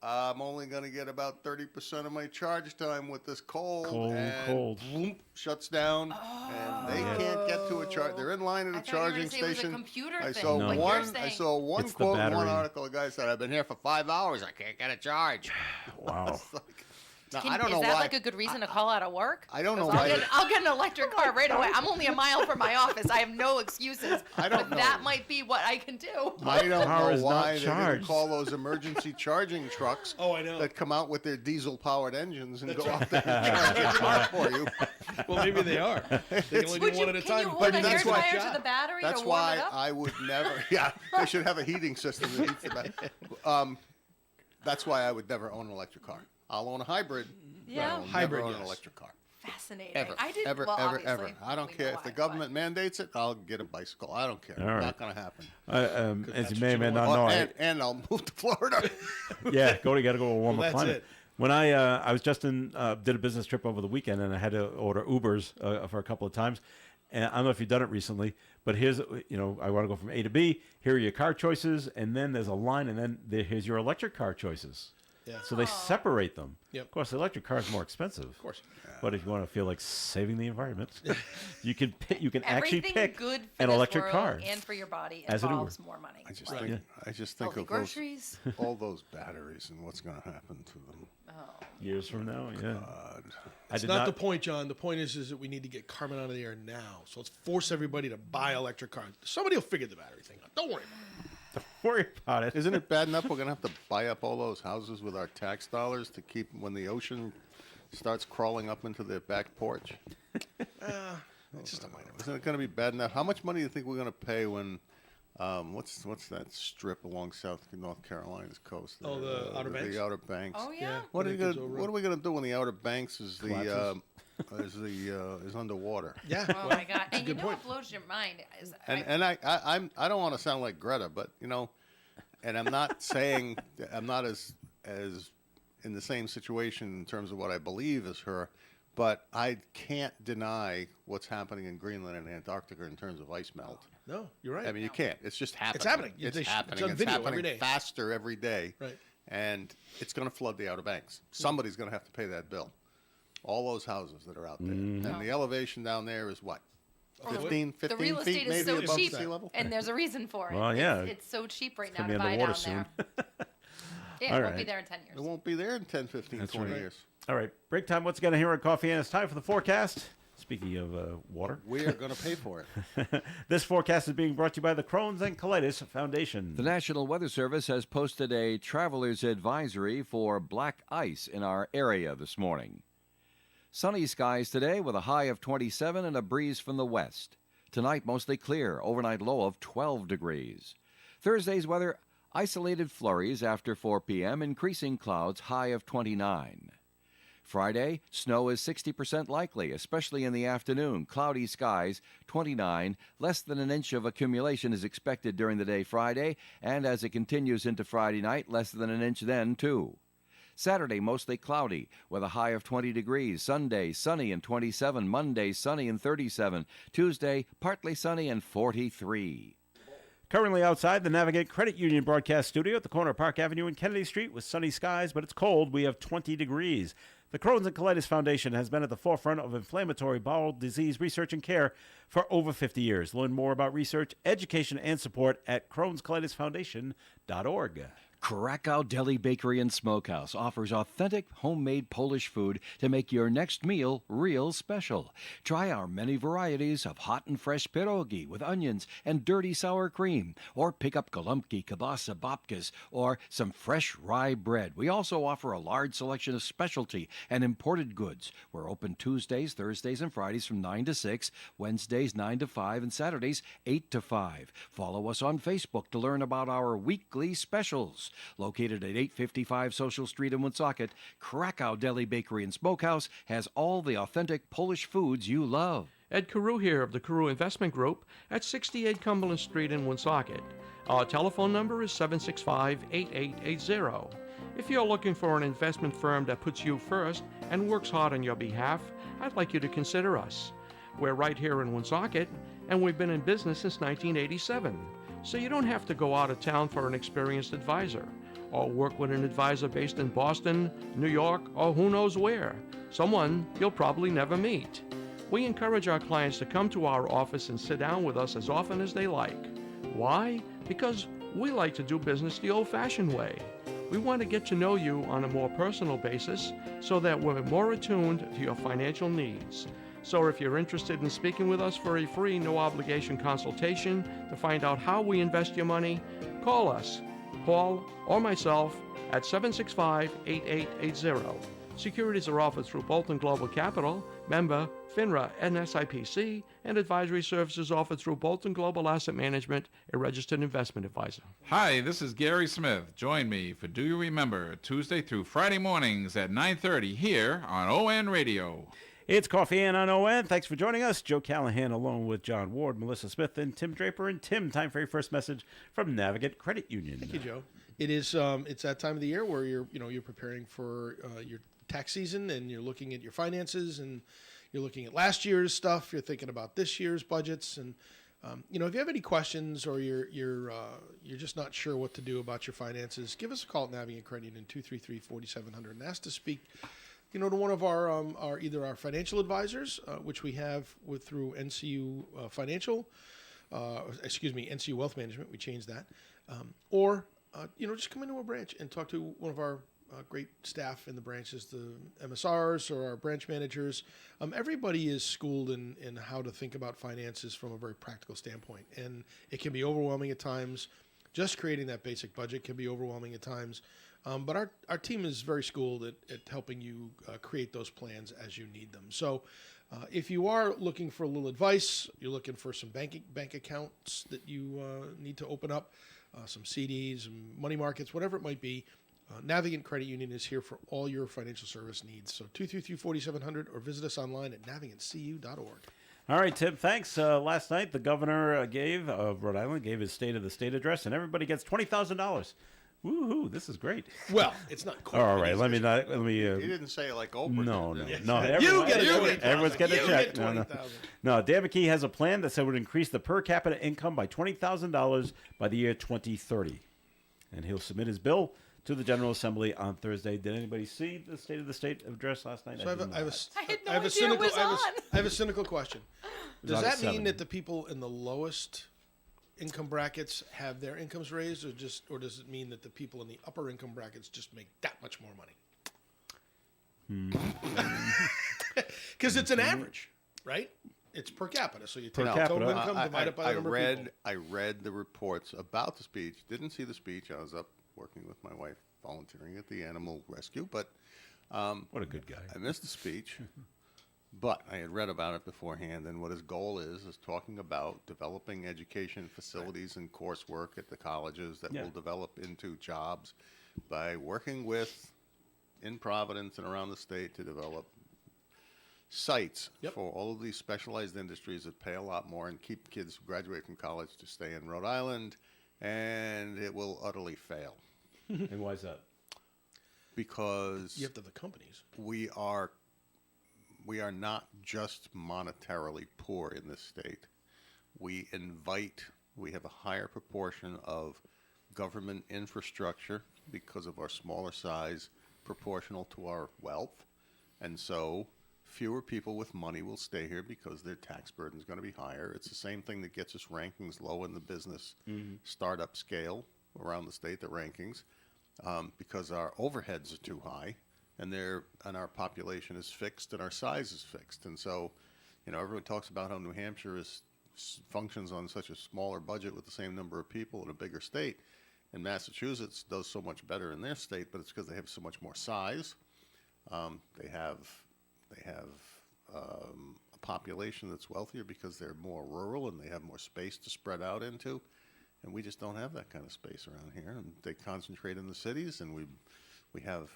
I'm only going to get about 30% of my charge time with this cold. Cold. Boom, shuts down, and they can't get to a charge. They're in line at a I thought you were charging gonna say it was a station. computer I thing, saw like you're one. I saying. saw one It's the quote in one battery. article. A guy said, "I've been here for 5 hours. I can't get a charge." Wow. Now, Can- I don't is know that why. like a good reason to call out of work? I don't know 'Cause why. I'll get an electric car right away. I'm only a mile from my office. I have no excuses. I don't but know. that might be what I can do. I don't Car know is not why they didn't charged. call those emergency charging trucks. Oh, I know. That come out with their diesel-powered engines and go out there and charge your car for you. Well, maybe they are. They can only Would do you, one at a can time. you hold But a hair that's why- dryer to the battery That's to warm why it up? I would never. Yeah, they should have a heating system that heats the battery. That's why I would never own an electric car. I'll own a hybrid. but Yeah. I'll Hybrid, never own an yes. electric car. Fascinating. Ever, I did ever, well, ever, obviously, ever. I don't we care know if the why, government mandates it. I'll get a bicycle. I don't care. All right. Not going to happen. As you that's may or what may you not want. know, and I'll move to Florida. yeah, got to go to a warmer Well, that's climate. it. When I was just did a business trip over the weekend, and I had to order Ubers for a couple of times. And I don't know if you've done it recently, but here's I want to go from A to B. Here are your car choices, and then there's a line, and then here's your electric car choices. Yeah. So they separate them. Yep. Of course, the electric car is more expensive. Of course. But if you want to feel like saving the environment, you can actually Everything pick good for an this electric world car. and for your body As an Uber. involves more money. I just Like think. I just think healthy of groceries. all those batteries and what's going to happen to them. Years from now, yeah. I It's did not the point, John. The point is that we need to get carbon out of the air now. So let's force everybody to buy electric cars. Somebody will figure the battery thing out. Don't worry about it. worry about it. Isn't it bad enough we're going to have to buy up all those houses with our tax dollars to keep when the ocean starts crawling up into their back porch? It's just a minor. Isn't it going to be bad enough? How much money do you think we're going to pay when, what's that strip along North Carolina's coast? Oh, the Outer Banks? The Outer Banks. Oh yeah. Yeah. What are, When it goes over. what are we going to do when the Outer Banks is Collapses? is underwater? Yeah. Oh my god! And you good know point. what blows your mind is And I don't want to sound like Greta, but and I'm not saying I'm not as in the same situation in terms of what I believe as her, but I can't deny what's happening in Greenland and Antarctica in terms of ice melt. No, you're right. I mean, you can't. It's just happening. happening. It's It's happening. on It's video happening every day. faster every day. Right. And it's going to flood the Outer Banks. Somebody's going to have to pay that bill. All those houses that are out there. And the elevation down there is what? 15 the real feet estate is maybe so above cheap, sea level? and there's a reason for it. Well, yeah. It's so cheap right It's now gonna to be buy underwater down there. Yeah, All it won't be right. there in 10 years. It won't be there in 10, 15, That's 20 right. years. All right, break time once again here on Coffee and it's time for the forecast. Speaking of water. We are going to pay for it. This forecast is being brought to you by the Crohn's and Colitis Foundation. The National Weather Service has posted a traveler's advisory for black ice in our area this morning. Sunny skies today with a high of 27 and a breeze from the west. Tonight, mostly clear, overnight low of 12 degrees. Thursday's weather, isolated flurries after 4 p.m., increasing clouds, high of 29. Friday, snow is 60% likely, especially in the afternoon. Cloudy skies, 29. Less than an inch of accumulation is expected during the day Friday, and as it continues into Friday night, less than an inch then, too. Saturday, mostly cloudy, with a high of 20 degrees. Sunday, sunny and 27. Monday, sunny and 37. Tuesday, partly sunny and 43. Currently outside the Navigate Credit Union broadcast studio at the corner of Park Avenue and Kennedy Street with sunny skies, but it's cold. We have 20 degrees. The Crohn's and Colitis Foundation has been at the forefront of inflammatory bowel disease research and care for over 50 years. Learn more about research, education, and support at Crohn'sColitisFoundation.org. Krakow Deli Bakery and Smokehouse offers authentic homemade Polish food to make your next meal real special. Try our many varieties of hot and fresh pierogi with onions and dirty sour cream, or pick up golubki, kielbasa, babkas, or some fresh rye bread. We also offer a large selection of specialty and imported goods. We're open Tuesdays, Thursdays, and Fridays from 9 to 6, Wednesdays 9 to 5, and Saturdays 8 to 5. Follow us on Facebook to learn about our weekly specials. Located at 855 Social Street in Woonsocket, Krakow Deli Bakery and Smokehouse has all the authentic Polish foods you love. Ed Carew here of the Carew Investment Group at 68 Cumberland Street in Woonsocket. Our telephone number is 765-8880. If you're looking for an investment firm that puts you first and works hard on your behalf, I'd like you to consider us. We're right here in Woonsocket, and we've been in business since 1987. So you don't have to go out of town for an experienced advisor, or work with an advisor based in Boston, New York, or who knows where, someone you'll probably never meet. We encourage our clients to come to our office and sit down with us as often as they like. Why? Because we like to do business the old-fashioned way. We want to get to know you on a more personal basis so that we're more attuned to your financial needs. So if you're interested in speaking with us for a free, no-obligation consultation to find out how we invest your money, call us, Paul or myself, at 765-8880. Securities are offered through Bolton Global Capital, member FINRA and SIPC, and advisory services offered through Bolton Global Asset Management, a registered investment advisor. Hi, this is Gary Smith. Join me for Do You Remember, Tuesday through Friday mornings at 9:30 here on ON Radio. It's Coffee and on ON. Thanks for joining us. Joe Callahan along with John Ward, Melissa Smith, and Tim Draper. And Tim, time for your first message from Navigate Credit Union. Thank you, Joe. It is it's that time of the year where you're preparing for your tax season, and you're looking at your finances, and you're looking at last year's stuff. You're thinking about this year's budgets, and if you have any questions or you're just not sure what to do about your finances, give us a call at Navigate Credit Union 233-4700 and ask to speak to one of our either our financial advisors, which we have through NCU NCU Wealth Management. We changed that, or just come into a branch and talk to one of our great staff in the branches, the MSRs or our branch managers. Everybody is schooled in how to think about finances from a very practical standpoint, and it can be overwhelming at times. Just creating that basic budget can be overwhelming at times. But our team is very schooled at helping you create those plans as you need them. So if you are looking for a little advice, you're looking for some bank accounts that you need to open up, some CDs, and money markets, whatever it might be, Navigant Credit Union is here for all your financial service needs. So 233-4700 or visit us online at navigantcu.org. All right, Tim, thanks. Last night, the governor of Rhode Island gave his State of the State address, and everybody gets $20,000. Woohoo! This is great. Well, it's not quite. All right, let me. He didn't say it like Oprah. No. Everyone's getting a check. No. Dan McKee has a plan that said would increase the per capita income by $20,000 by the year 2030, and he'll submit his bill to the General Assembly on Thursday. Did anybody see the State of the State address last night? So I had no idea it was on. I have a cynical question. Does on that at 7. mean that the people in the lowest income brackets have their incomes raised, or does it mean that the people in the upper income brackets just make that much more money? Because it's an average, right? It's per capita. So you Per take capita. total income, divide it by the number of people. I read the reports about the speech. Didn't see the speech. I was up working with my wife, volunteering at the animal rescue. But What a good guy. I missed the speech. But I had read about it beforehand, and what his goal is talking about developing education facilities and coursework at the colleges that Yeah. will develop into jobs by working with, in Providence and around the state, to develop sites Yep. for all of these specialized industries that pay a lot more and keep kids who graduate from college to stay in Rhode Island, and it will utterly fail And why is that? because You have to have the companies. we are not just monetarily poor in this state. We have a higher proportion of government infrastructure because of our smaller size proportional to our wealth. And so fewer people with money will stay here because their tax burden is going to be higher. It's the same thing that gets us rankings low in the business startup scale around the state, the rankings, because our overheads are too high. And our population is fixed and our size is fixed. And so, everyone talks about how New Hampshire functions on such a smaller budget with the same number of people in a bigger state. And Massachusetts does so much better in their state, but it's because they have so much more size. They have a population that's wealthier because they're more rural and they have more space to spread out into. And we just don't have that kind of space around here. And they concentrate in the cities, and we have.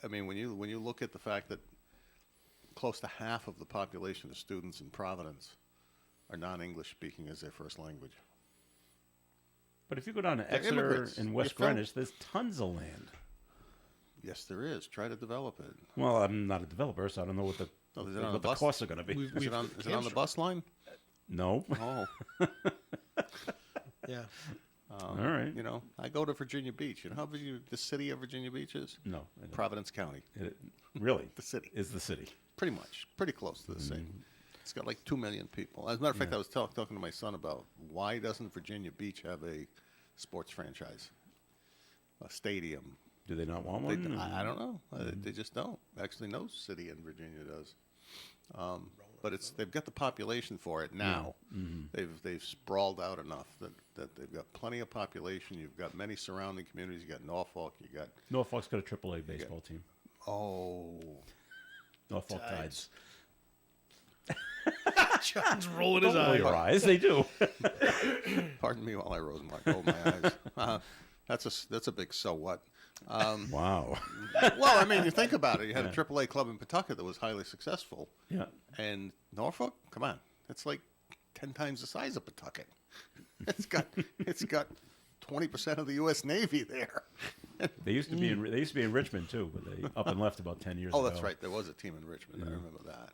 I mean, when you look at the fact that close to half of the population of students in Providence are non-English speaking as their first language. But if you go down to They're Exeter immigrants. and West You felt- Greenwich, there's tons of land. Yes, there is. Try to develop it. Well, I'm not a developer, so I don't know what the Oh, is it on the what the bus? costs are going to be. Is it on the bus line? No. Oh, Yeah. All right. I go to Virginia Beach. You know how the city of Virginia Beach is? No. I don't. Providence County, Really? the city. Is the city. Pretty much, pretty close to the same. It's got like 2 million people. As a matter of fact, I was talking to my son about why doesn't Virginia Beach have a sports franchise, a stadium? Do they not want They, one? I don't know. They just don't. Actually, no city in Virginia does. But they've got the population for it now. They've sprawled out enough that they've got plenty of population. You've got many surrounding communities. You got Norfolk. You got Norfolk's got a AAA baseball team. Norfolk Tides. John's rolling his Don't roll eye. your eyes. They do. Pardon me while I roll my eyes. That's a big so what. Wow. Well, I mean, you think about it. You had a AAA club in Pawtucket that was highly successful. Yeah. And Norfolk, come on, it's like 10 times the size of Pawtucket. It's got 20% of the U.S. Navy there. They used to be in Richmond too, but they up and left about 10 years ago. Oh, that's right. There was a team in Richmond. I remember that.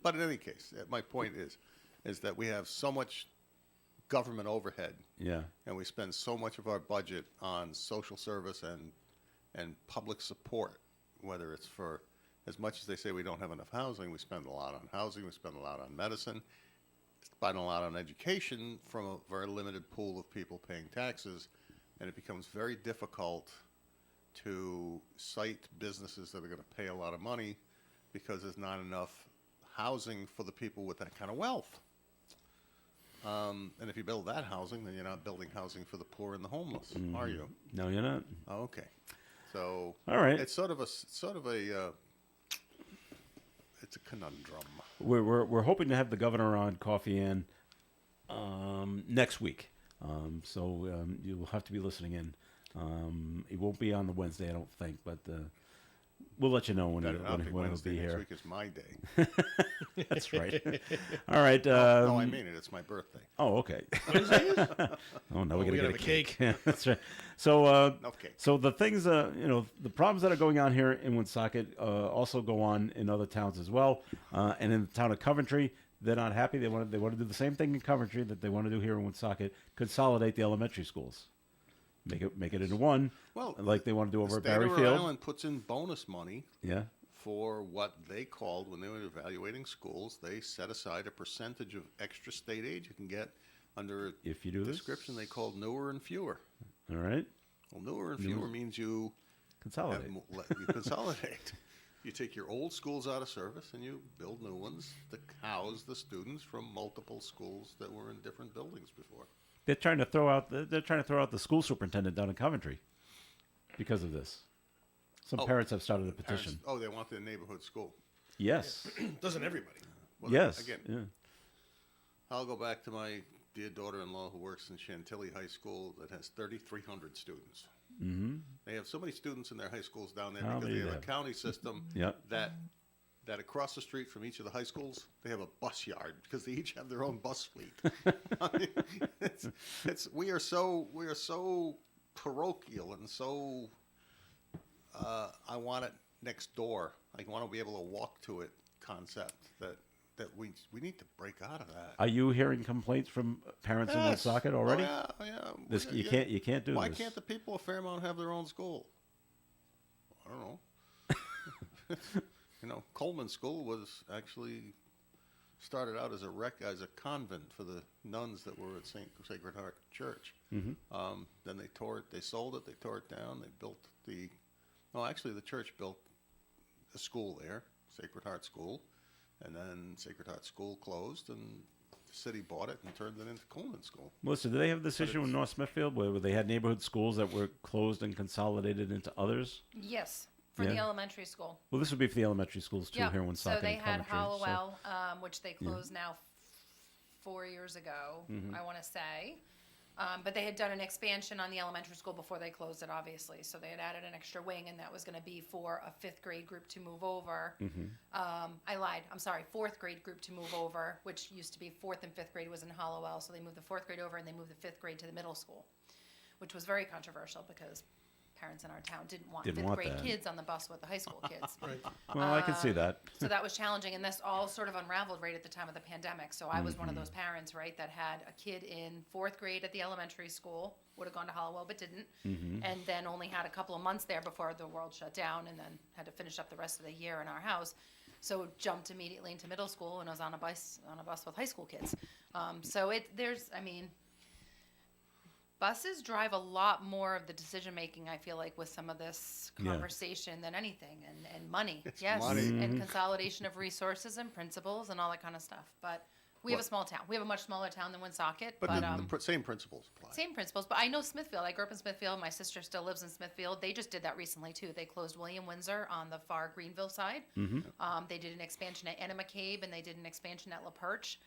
But in any case, my point is that we have so much government overhead, Yeah. and we spend so much of our budget on social service and public support. Whether it's for, as much as they say we don't have enough housing, we spend a lot on housing. We spend a lot on medicine. Spend a lot on education from a very limited pool of people paying taxes, and it becomes very difficult to cite businesses that are going to pay a lot of money because there's not enough housing for the people with that kind of wealth. And if you build that housing, then you're not building housing for the poor and the homeless, are you? No, you're not. Oh, okay. So All right. it's sort of it's a conundrum. We're hoping to have the governor on Coffee Ann next week. So you'll have to be listening in. He won't be on the Wednesday, I don't think, but we'll let you know when I don't think he'll Wednesday be next here. week is my day. That's right. All right. No, I mean it. It's my birthday. Oh, okay. Oh, now we're we gonna gotta get a have a cake. cake. That's right. So, No cake. so the things, the problems that are going on here in Woonsocket also go on in other towns as well. And in the town of Coventry, they're not happy. They want to do the same thing in Coventry that they want to do here in Woonsocket: consolidate the elementary schools, make it into one. Well, like they want to do over The at state of Rhode Barryfield. Island puts in bonus money Yeah. for what they called, when they were evaluating schools, they set aside a percentage of extra state aid you can get under a If you do this. description they called newer and fewer. All right. Well, newer and fewer means you Consolidate. you consolidate. You take your old schools out of service and you build new ones to house the students from multiple schools that were in different buildings before. They're trying to throw out the school superintendent down in Coventry because of this. Some Oh, parents have started a petition. Parents, they want their neighborhood school. Yes. Doesn't everybody? Well, Yes. Again, Yeah. I'll go back to my dear daughter-in-law who works in Chantilly High School that has 3,300 students. Mm-hmm. They have so many students in their high schools down there How because many they do have they a county system Yep. that across the street from each of the high schools, they have a bus yard because they each have their own bus fleet. I mean, we are so parochial and so I want it next door. I want to be able to walk to it concept that we need to break out of that. Are you hearing complaints from parents in Yes. Woonsocket already? Oh, yeah. This Yeah. you can't do Why this. can't the people of Fairmount have their own school? I don't know. Coleman School was actually started out as a convent for the nuns that were at Sacred Heart Church. Mm-hmm. Then they sold it, they tore it down, they built the church built a school there, Sacred Heart School, and then Sacred Heart School closed, and the city bought it and turned it into Coleman School. Melissa, do they have this issue in North Smithfield where they had neighborhood schools that were closed and consolidated into others? Yes, for the Yeah. elementary school. Well, this would be for the elementary schools too here in Woonsocket So they and had Coventry. so- Hollowell, which they closed now 4 years ago, I want to say. But they had done an expansion on the elementary school before they closed it, obviously. So they had added an extra wing, and that was going to be for a fifth grade group to move over. I lied. I'm sorry, fourth grade group to move over, which used to be fourth and fifth grade was in Hollowell. So they moved the fourth grade over, and they moved the fifth grade to the middle school, which was very controversial because parents in our town didn't want Didn't fifth want grade that. kids on the bus with the high school kids. Well, I can see that. So that was challenging, and this all sort of unraveled right at the time of the pandemic. So I was one of those parents, right, that had a kid in fourth grade at the elementary school, would have gone to Hollowell but didn't, and then only had a couple of months there before the world shut down, and then had to finish up the rest of the year in our house. So jumped immediately into middle school and was on a bus with high school kids. Buses drive a lot more of the decision making, I feel like, with some of this Yeah. conversation than anything, and money. It's yes, money. and consolidation of resources and principles and all that kind of stuff. But we have a small town. We have a much smaller town than Woonsocket, But but the same principles apply. same principles. But I know Smithfield. I grew up in Smithfield. My sister still lives in Smithfield. They just did that recently too. They closed William Windsor on the far Greenville side. They did an expansion at Enema Cave, and they did an expansion at La Perche.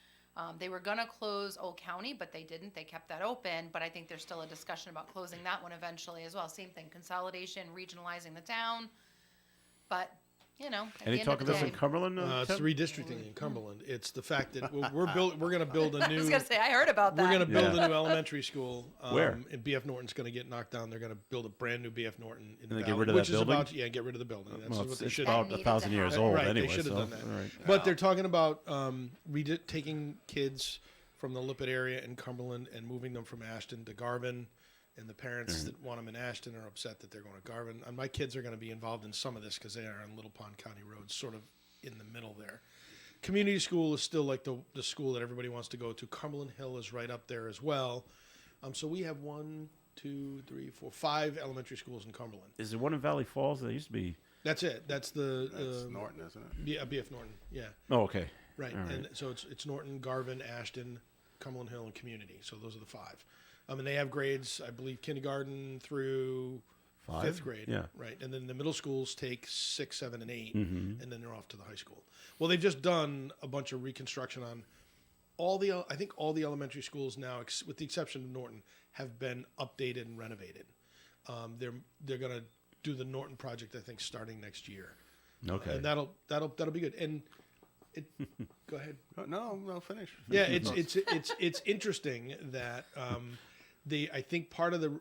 They were going to close Old County, but they didn't. They kept that open, but I think there's still a discussion about closing that one eventually as well. Same thing, consolidation, regionalizing the town. But, at Any the end talk of of the this day, in Cumberland? It's Tim? redistricting in Cumberland. It's the fact that we're going to build a I was new. going to say, I heard about that. We're going to build Yeah. a new elementary school. Where? And BF Norton's going to get knocked down. They're going to build a brand new BF Norton in the And they get valley, rid of which that is building? get rid of the building. That's Well, what it's they it's should. about That needed 1,000 to years happen. old Right, anyway. they should have so, done that. all right. But they're talking about taking kids from the Lippert area in Cumberland and moving them from Ashton to Garvin. And the parents that want them in Ashton are upset that they're going to Garvin. And my kids are going to be involved in some of this because they are on Little Pond County Road, sort of in the middle there. Community school is still like the school that everybody wants to go to. Cumberland Hill is right up there as well. So we have 5 elementary schools in Cumberland. Is there one in Valley Falls? There used to be. That's it. That's the That's Norton, isn't it? Yeah, BF Norton. Yeah. Oh, okay. Right. All right. And so it's Norton, Garvin, Ashton, Cumberland Hill, and Community. So those are the 5. And they have grades, I believe, kindergarten through 5? 5th grade. Yeah. Right. And then the middle schools take 6, 7, and 8, Mm-hmm. and then they're off to the high school. Well, they've just done a bunch of reconstruction on I think all the elementary schools now, with the exception of Norton, have been updated and renovated. They're going to do the Norton project, I think, starting next year. Okay. And that'll be good. And go ahead. No, finish. Yeah, it's interesting that I think part of the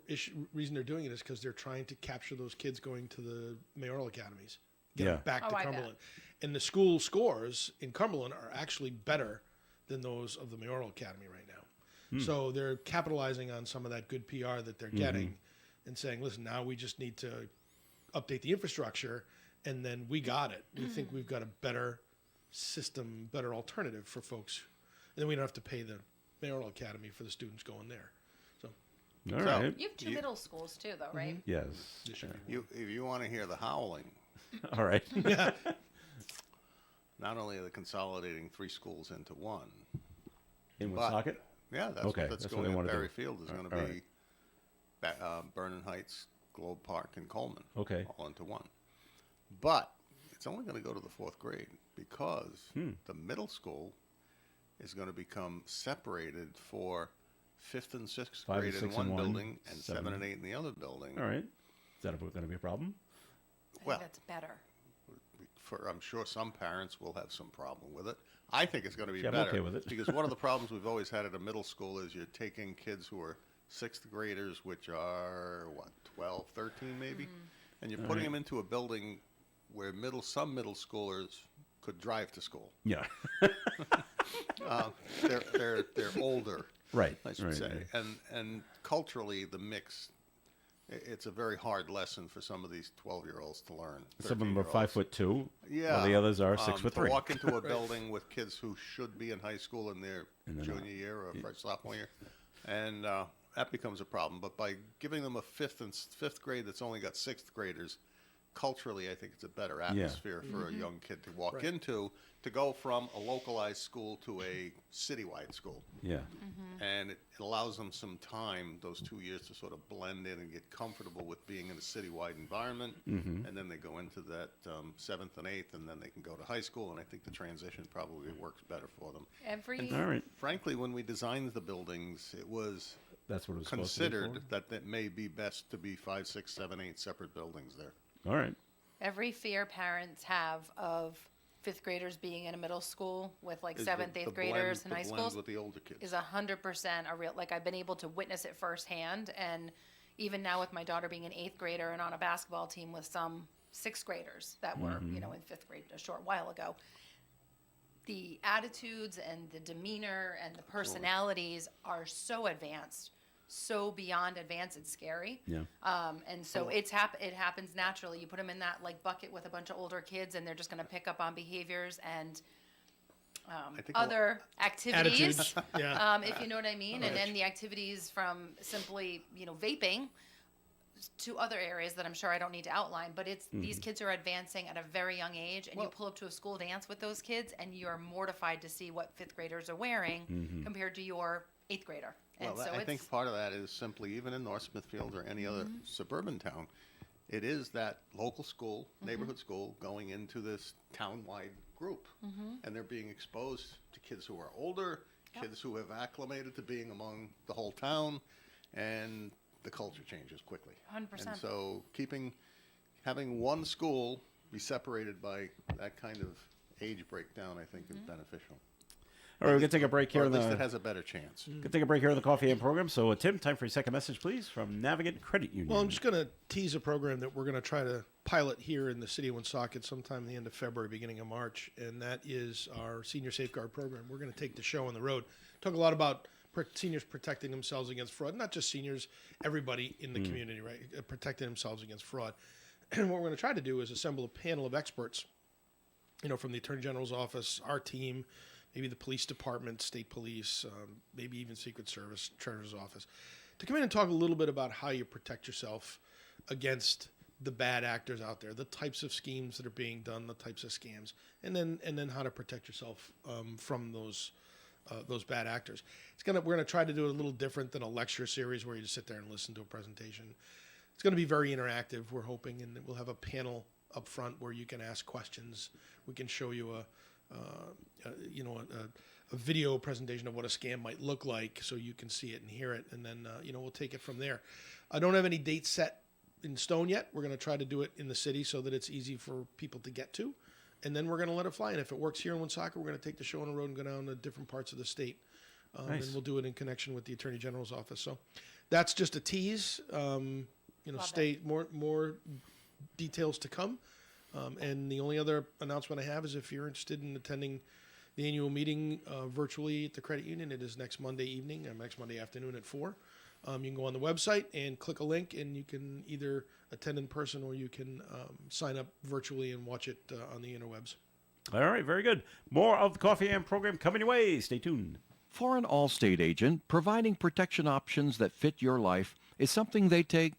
reason they're doing it is because they're trying to capture those kids going to the mayoral academies, get them Yeah. back Oh, to I bet. Cumberland, and the school scores in Cumberland are actually better than those of the mayoral academy right now. So they're capitalizing on some of that good PR that they're getting, and saying, "Listen, now we just need to update the infrastructure, and then we got it. We think we've got a better system, better alternative for folks, and then we don't have to pay the mayoral academy for the students going there." So All right. You have 2 middle schools too, though, right? Yes. this should be If you want to hear the howling, All right. Not only are they consolidating 3 schools into one, In But- Woonsocket? yeah, that's Okay, what that's that's what going they on. wanna do. Berry Field is going to All be Vernon Heights, Globe Park, and Coleman. Okay. All into one. But it's only going to go to the 4th grade because the middle school is going to become separated for 5th and 6th 5 and grade in 6 in one one, building and 7 and 8 in the other building. All right. Is that going to be a problem? I Well- think that's better. I'm sure some parents will have some problem with it. I think it's going to be Yeah, I'm better okay with it. because one of the problems we've always had at a middle school is you're taking kids who are 6th graders, which are 12, 13 maybe, and you're putting them into a building where some middle schoolers could drive to school. Yeah. They're older, Right. I should right, say, right. and culturally the mix. It's a very hard lesson for some of these 12-year-olds to learn. Some of them are 13-year-olds. 5'2". Yeah. While the others are 6'3". To walk into a building with kids who should be in high school in their And they're junior not. year or sophomore year, and that becomes a problem. But by giving them a fifth grade that's only got 6th graders, culturally, I think it's a better atmosphere for a young kid to walk into, to go from a localized school to a citywide school. Yeah. And it allows them some time, those 2 years, to sort of blend in and get comfortable with being in a citywide environment. And then they go into that 7th and 8th, and then they can go to high school. And I think the transition probably works better for them. All right. Frankly, when we designed the buildings, it was That's what it was supposed to be considered that it may be best to be 5, 6, 7, 8 separate buildings there. for. All right. Every fear parents have of 5th graders being in a middle school with like Is 7th, the 8th blend- graders in the high blend schools with the older kids. is 100% a real, like I've been able to witness it firsthand. And even now with my daughter being an 8th grader and on a basketball team with some 6th graders that were, in 5th grade a short while ago, the attitudes and the demeanor and the personalities are so advanced, so beyond advanced, it's scary. Yeah. And so it happens naturally. You put them in that like bucket with a bunch of older kids, and they're just going to pick up on behaviors and I think other activities, Attitudes. Yeah. if you know what I mean. And then the activities from simply, vaping to other areas that I'm sure I don't need to outline, but it's these kids are advancing at a very young age, and you pull up to a school dance with those kids, and you're mortified to see what 5th graders are wearing compared to your 8th grader. And Well, so I it's, think part of that is simply, even in North Smithfield or any other suburban town, it is that local school, neighborhood school, going into this town-wide group. And they're being exposed to kids who are older, kids who have acclimated to being among the whole town, and the culture changes quickly. 100%. And so having one school be separated by that kind of age breakdown, I think, is beneficial. All right, we're going to take a break here. Or in at least the, it has a better chance. Gonna take a break here on the Coffee and program. So, Tim, time for your second message, please, from Navigant Credit Union. Well, I'm just going to tease a program that we're going to try to pilot here in the city of Woonsocket sometime in the end of February, beginning of March, and that is our Senior Safeguard program. We're going to take the show on the road. Talk a lot about seniors protecting themselves against fraud. Not just seniors, everybody in the community, right? Protecting themselves against fraud. And what we're going to try to do is assemble a panel of experts, from the Attorney General's office, our team, maybe the police department, state police, maybe even Secret Service, Treasurer's office, to come in and talk a little bit about how you protect yourself against the bad actors out there, the types of schemes that are being done, the types of scams, and then how to protect yourself from those bad actors. We're gonna try to do it a little different than a lecture series where you just sit there and listen to a presentation. It's going to be very interactive, we're hoping, and we'll have a panel up front where you can ask questions. We can show you a video presentation of what a scam might look like, so you can see it and hear it, and then we'll take it from there. I don't have any dates set in stone yet. We're going to try to do it in the city so that it's easy for people to get to, and then we're going to let it fly. And if it works here in Woonsocket, we're going to take the show on the road and go down to different parts of the state, Nice. and we'll do it in connection with the Attorney General's office. So that's just a tease. Stay more details to come. And the only other announcement I have is if you're interested in attending the annual meeting virtually at the credit union, it is next Monday evening, next Monday afternoon at 4. You can go on the website and click a link, and you can either attend in person or you can sign up virtually and watch it on the interwebs. All right, very good. More of the Coffee and program coming your way. Stay tuned. For an Allstate agent, providing protection options that fit your life is something they take,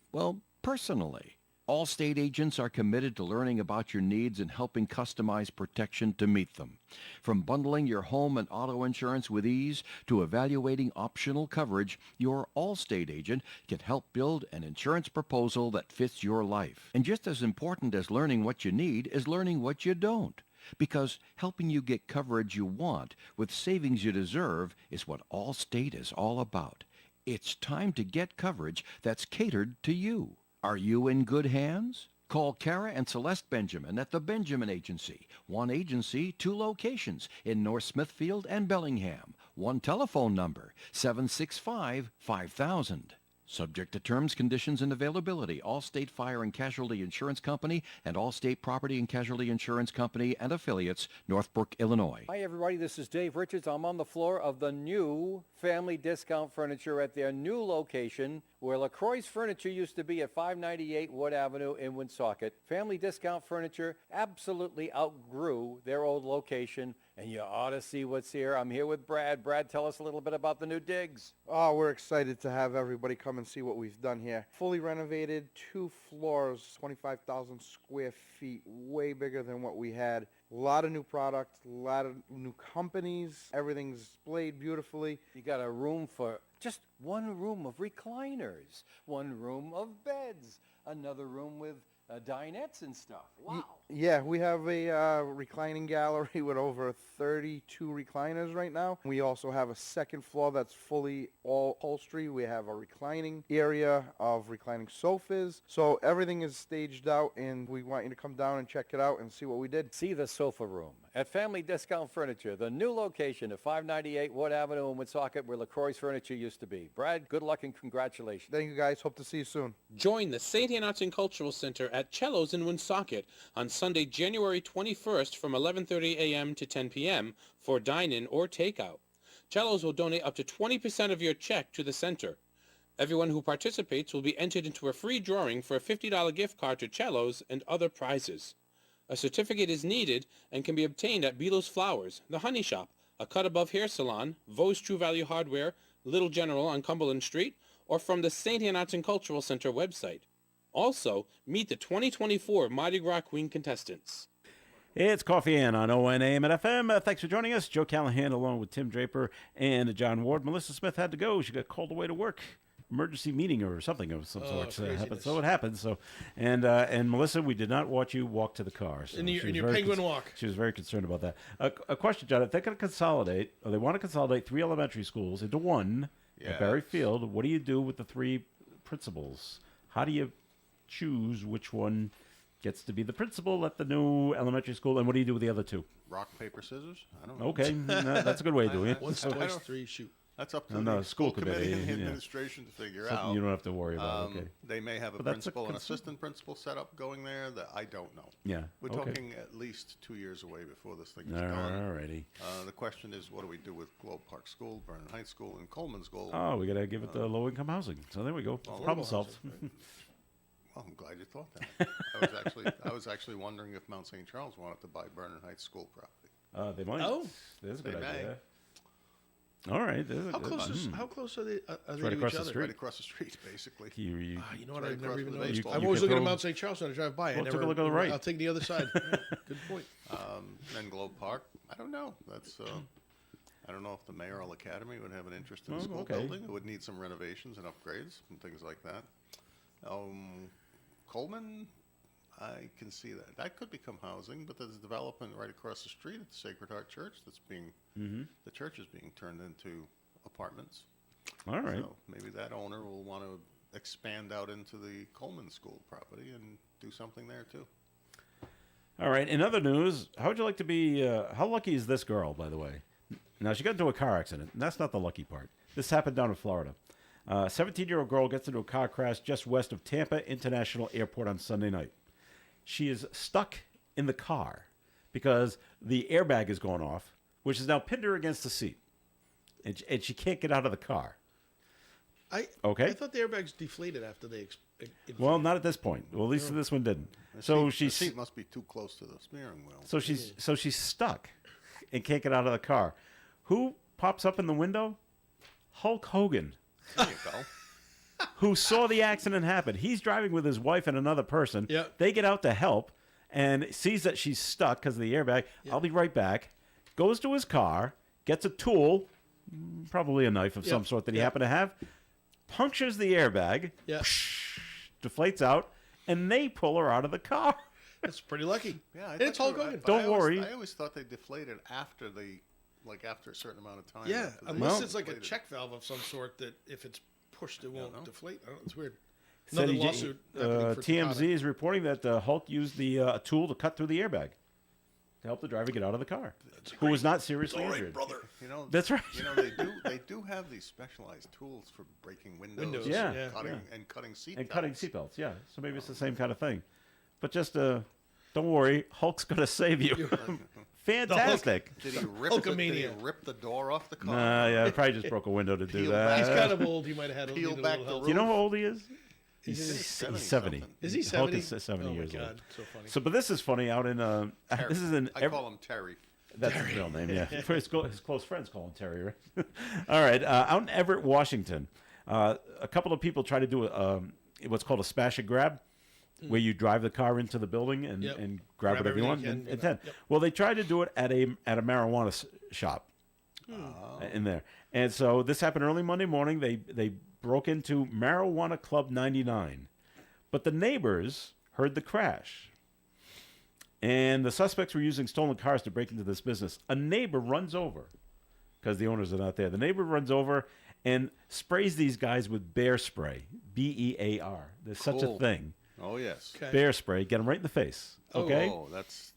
personally. Allstate agents are committed to learning about your needs and helping customize protection to meet them. From bundling your home and auto insurance with ease to evaluating optional coverage, your Allstate agent can help build an insurance proposal that fits your life. And just as important as learning what you need is learning what you don't. Because helping you get coverage you want with savings you deserve is what Allstate is all about. It's time to get coverage that's catered to you. Are you in good hands? Call Kara and Celeste Benjamin at the Benjamin Agency. One agency, two locations in North Smithfield and Bellingham. One telephone number, 765-5000. Subject to terms, conditions, and availability. Allstate Fire and Casualty Insurance Company and Allstate Property and Casualty Insurance Company and affiliates, Northbrook, Illinois. Hi, everybody. This is Dave Richards. I'm on the floor of the new Family Discount Furniture at their new location where LaCroix's Furniture used to be at 598 Wood Avenue in Woonsocket. Family Discount Furniture absolutely outgrew their old location, and you ought to see what's here. I'm here with Brad. Brad, tell us a little bit about the new digs. Oh, we're excited to have everybody come and see what we've done here. Fully renovated, 2 floors, 25,000 square feet, way bigger than what we had. A lot of new products, a lot of new companies. Everything's displayed beautifully. You got a room for just one room of recliners, one room of beds, another room with dinettes and stuff. Wow. Yeah, we have a reclining gallery with over 32 recliners right now. We also have a second floor that's fully all upholstery. We have a reclining area of reclining sofas. So everything is staged out, and we want you to come down and check it out and see what we did. See the sofa room at Family Discount Furniture, the new location at 598 Wood Avenue in Woonsocket where LaCroix's Furniture used to be. Brad, good luck and congratulations. Thank you, guys. Hope to see you soon. Join the St. Anne Arts and Cultural Center at Cello's in Woonsocket on Sunday, January 21st from 11:30 a.m. to 10 p.m. for dine-in or takeout. Cello's will donate up to 20% of your check to the center. Everyone who participates will be entered into a free drawing for a $50 gift card to Cello's and other prizes. A certificate is needed and can be obtained at Belo's Flowers, The Honey Shop, A Cut Above Hair Salon, Vos True Value Hardware, Little General on Cumberland Street, or from the St. Anne Arts and Cultural Center website. Also, meet the 2024 Mardi Gras Queen contestants. It's Coffee Ann on ONAM and FM. Thanks for joining us. Joe Callahan along with Tim Draper and John Ward. Melissa Smith had to go. She got called away to work. Emergency meeting or something of some sort happened. So it happened. So, and Melissa, we did not watch you walk to the car. So in your penguin walk. She was very concerned about that. A question, John. If they're going to consolidate, or they want to consolidate 3 elementary schools into one at Berry Field, what do you do with the 3 principals? How do you choose which one gets to be the principal at the new elementary school, and what do you do with the other 2? Rock, paper, scissors? I don't know. Okay, that's a good way of doing it. Once, twice, 3, shoot. That's up to No, the school school committee and the committee, administration to figure Something out. you don't have to worry about. Okay. They may have a But that's a principal and concern. assistant principal set up going there that I don't know. Yeah. We're okay. talking at least 2 years away before this thing is All done. righty. The question is, what do we do with Globe Park School, Vernon Heights School, and Coleman School? Oh, we got to give it the low-income housing. So there we go. Well, Problem solved. Well, I'm glad you thought that. I was actually wondering if Mount St. Charles wanted to buy Vernon Heights School property. They might. Oh. There's a They good may. idea. All right. There's a How good- close? How close are they? Are they right to across each the other? street. Right across the street, basically. You You know what? Right I've never across even from the noticed. baseball I'm field. always You looking could at throw- Mount St. Charles when I drive by. Well, I take never, a look on the right. I'll take the other side. Good point. Then Globe Park, I don't know. That's I don't know if the Mayoral Academy would have an interest in the Oh, school okay. building. It would need some renovations and upgrades and things like that. Coleman, I can see that. That could become housing, but there's development right across the street at the Sacred Heart Church that's being, the church is being turned into apartments. All right. So maybe that owner will want to expand out into the Coleman School property and do something there too. All right. In other news, how would you like to be? How lucky is this girl, by the way? Now, she got into a car accident, and that's not the lucky part. This happened down in Florida. A 17-year-old girl gets into a car crash just west of Tampa International Airport on Sunday night. She is stuck in the car because the airbag is going off, which has now pinned her against the seat. And she can't get out of the car. I thought the airbags deflated after they. Well, not at this point. Well, at least this one didn't. The seat must be too close to the steering wheel. So she's stuck and can't get out of the car. Who pops up in the window? Hulk Hogan. There you go. who saw the accident happen. He's driving with his wife and another person. Yep. They get out to help and sees that she's stuck because of the airbag. I'll be right back. Goes to his car, gets a tool, probably a knife of some sort that he happened to have, punctures the airbag, Yeah. deflates out, and they pull her out of the car. That's pretty lucky. Yeah, And it's Hulk Hogan. Don't worry. I always thought they deflated after after a certain amount of time. Yeah, after they unless it's like a deflated. check valve of some sort that if it's pushed, it won't no. deflate. I don't know. It's weird. Said Another he j- lawsuit. happening for TMZ Takata. is reporting that Hulk used the a tool to cut through the airbag to help the driver get out of the car, who was not seriously All right, injured. brother. You know, That's right. You know, they do have these specialized tools for breaking windows, Yeah. and cutting Yeah. and cutting seat And cutting belts. seatbelts, yeah. So maybe it's the same kind of thing. But just don't worry, Hulk's gonna save you. Fantastic. Did he Hulkamania. rip the door off the car? Nah, yeah, I probably just broke a window to do Peel that. He's kind of old. He might have had Peel needed a back little the help. Do you know how old he is? He's He's 70 70. something. Is he Hulk 70? is 70 oh years my God, old. so funny. So, but this is funny. Out in this is in. I call him Terry. That's his real name, yeah. His close friends call him Terry, right? All right. Out in Everett, Washington, a couple of people try to do what's called a smash and grab, where you drive the car into the building and, Yep. and grab whatever you everything want. you can, And go then, back. Yep. well, they tried to do it at a marijuana shop in there. And so this happened early Monday morning. They broke into Marijuana Club 99. But the neighbors heard the crash. And the suspects were using stolen cars to break into this business. A neighbor runs over because the owners are not there. The neighbor runs over and sprays these guys with bear spray, BEAR. There's such a Cool. thing. Oh yes. Okay. Bear spray, get them right in the face. Okay? Oh, that's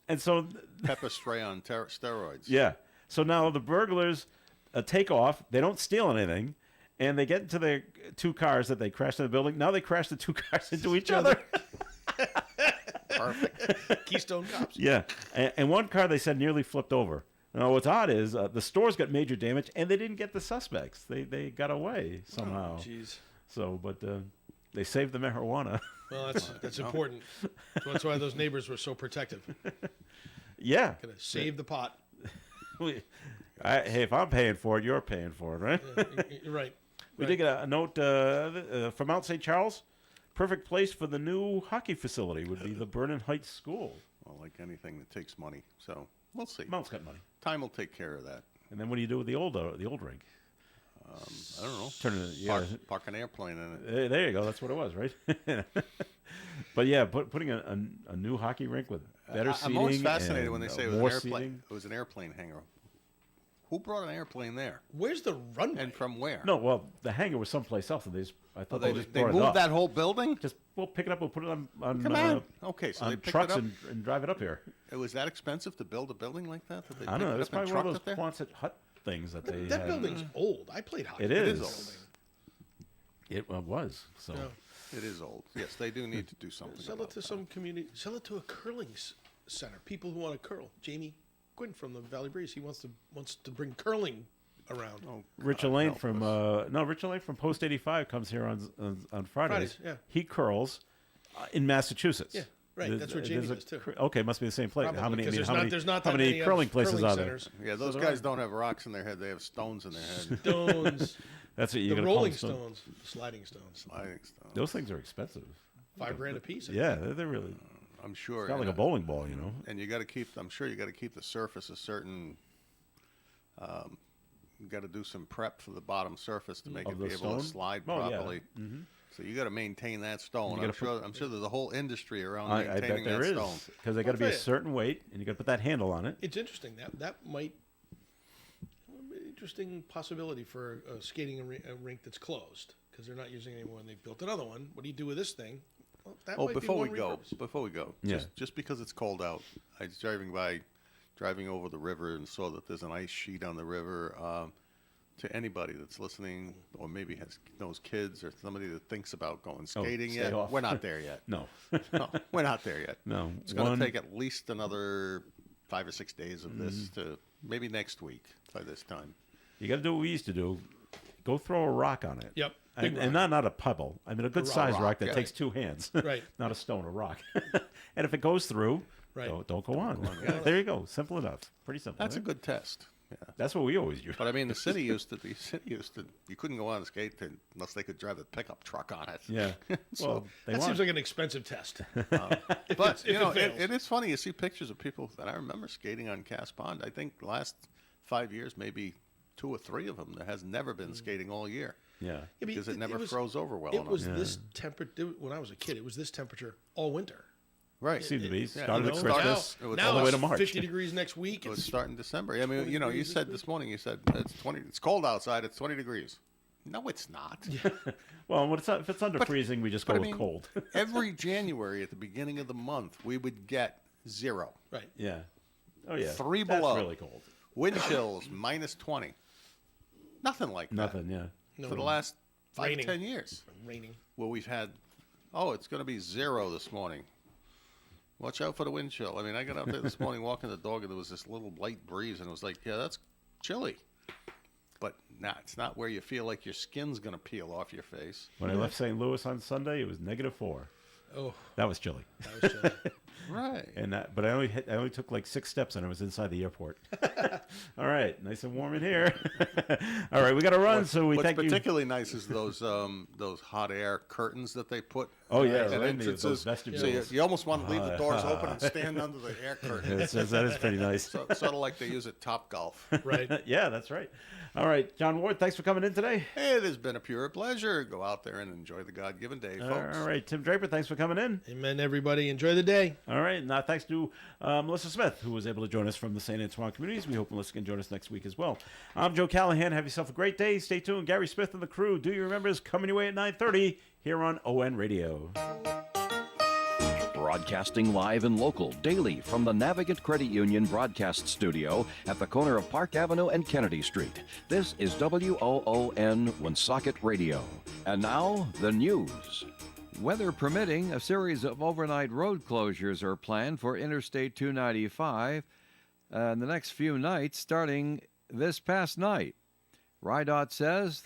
And so, pepper spray on steroids. yeah. So now the burglars take off. They don't steal anything. And they get into their two cars that they crashed in the building. Now they crash the two cars into each other. Perfect. Keystone Cops. Yeah, and one car they said nearly flipped over. Now what's odd is the stores got major damage, and they didn't get the suspects. They got away somehow. Jeez. So, but they saved the marijuana. Well, that's important. So that's why those neighbors were so protective. Yeah. Gonna save the pot. Hey, if I'm paying for it, you're paying for it, right? You're right. We did get a note from Mount St. Charles. Perfect place for the new hockey facility would be the Vernon Heights School. Well, like anything that takes money, so we'll see. Mount's got money. Time will take care of that. And then what do you do with the old rink? I don't know. Turn it, yeah. Park an airplane in it. There you go. That's what it was, right? But yeah, putting a new hockey rink with better seating. I'm always fascinated and, when they say it was more an airplane. seating. It was an airplane hangar. Who brought an airplane there, Where's the runway? and from where? No, well, the hangar was someplace else, and I thought they just they brought it moved up. that whole building. Just we'll pick it up. We'll put it on Come on. Okay, so they on picked trucks it up. and drive it up here. It was that expensive to build a building like that? That they I don't know. picked That's it up and probably one of trucked those it there? Quonset hut things that they That had. building's old. I played hockey. It It is. is It was. So Yeah. It is old. Yes, they do need to do something. Sell it about to that. some community. Sell it to a curling center. People who want to curl. Jamie Quinn from the Valley Breeze. He wants to bring curling around. Oh, Richard God Lane help from us. Richard Lane from Post 85 comes here on Fridays. Fridays, yeah. He curls in Massachusetts. Yeah, right, that's where Jamie does, too. Okay, must be the same place. Probably, how many? 'cause how there's not many that many curling places curling are there? centers. Yeah, those guys don't have rocks in their head. They have stones in their head. Stones. That's what you're The gonna call Rolling them, stone- Stones. Sliding Stones. Sliding stones. Those things are expensive. $5,000 a piece. Yeah, they're really. I'm sure. It's not like and, a bowling ball, you know. And you got to keep. I'm sure you got to keep the surface a certain. You got to do some prep for the bottom surface to make Of it the be able to stone? slide Oh, yeah. properly. So you got to maintain that stone. You I'm gotta sure. I'm sure there's a whole industry around I bet maintaining there that is stone. because they got to be I'll a tell you. certain weight, and you got to put that handle on it. It's interesting. That might interesting possibility for a skating a rink that's closed because they're not using it anymore and they built another one. What do you do with this thing? Well, that Oh, might be before one we go, repurposed. Yeah. just because it's cold out, I was driving over the river and saw that there's an ice sheet on the river. To anybody that's listening, or maybe knows kids, or somebody that thinks about going skating stay yet, off. we're not there yet. No, No, we're not there yet. no. It's going to take at least another 5 or 6 days of this to maybe next week by this time. You got to do what we used to do. Go throw a rock on it. Yep, big And rock. not a pebble. I mean, a good sized rock that yeah. takes two hands. Right. Not a stone, a rock. And if it goes through, Right. don't go on. There you go. Simple enough. Pretty simple. That's a right? good test. That's what we always use. But I mean, the city used to. You couldn't go on a skate unless they could drive a pickup truck on it. Yeah. So, Well, they That want. seems like an expensive test. but if you know, it fails. it is funny. You see pictures of people that I remember skating on Cass Pond. I think the last 5 years, maybe 2 or 3 of them, there has never been skating all year yeah. Yeah, but because it never was- froze over well It enough. was this temperature when I was a kid. It was this temperature all winter. Right. Seemed to be. Yeah, Started it at was Christmas It was now all the way it's to March. 50 degrees next week. It was It's starting December. I mean, 20 you know, you degrees said this this morning. You said it's 20. It's cold outside. It's 20 degrees. No, it's not. Well, when if it's under freezing, we just go But I with mean, cold. every January at the beginning of the month, we would get 0. right. Yeah. Oh yeah. 3 That's below. really cold. Wind chills -20. Nothing like that. Nothing. Yeah. No, For the last 5 Raining. 10 years. raining. Well, we've had, it's going to be 0 this morning. Watch out for the wind chill. I mean, I got out there this morning walking the dog, and there was this little light breeze, and it was like, yeah, that's chilly. But it's not where you feel like your skin's going to peel off your face. When I left St. Louis on Sunday, it was -4. Oh, That was chilly. that was chilly. Right. But I only took like 6 steps and I was inside the airport. All right, nice and warm in here. All right, we got to run, so we What's thank you. particularly nice is those hot air curtains that they put. Oh, yeah, at right in those entrances. vestibules. So you almost want to leave the doors open and stand under the air curtain. That is pretty nice. Sort of like they use at Top Golf. Right. Yeah, that's right. All right, John Ward, thanks for coming in today. It has been a pure pleasure. Go out there and enjoy the God-given day, folks. All right, Tim Draper, thanks for coming in. Amen, everybody. Enjoy the day. All right, now thanks to Melissa Smith, who was able to join us from the St. Antoine Communities. We hope Melissa can join us next week as well. I'm Joe Callahan. Have yourself a great day. Stay tuned. Gary Smith and the crew. Do you remember is coming your way at 9:30 here on ON Radio. Broadcasting live and local daily from the Navigant Credit Union broadcast studio at the corner of Park Avenue and Kennedy Street. This is WOON Woonsocket Radio. And now, the news. Weather permitting, a series of overnight road closures are planned for Interstate 295 in the next few nights, starting this past night. RIDOT says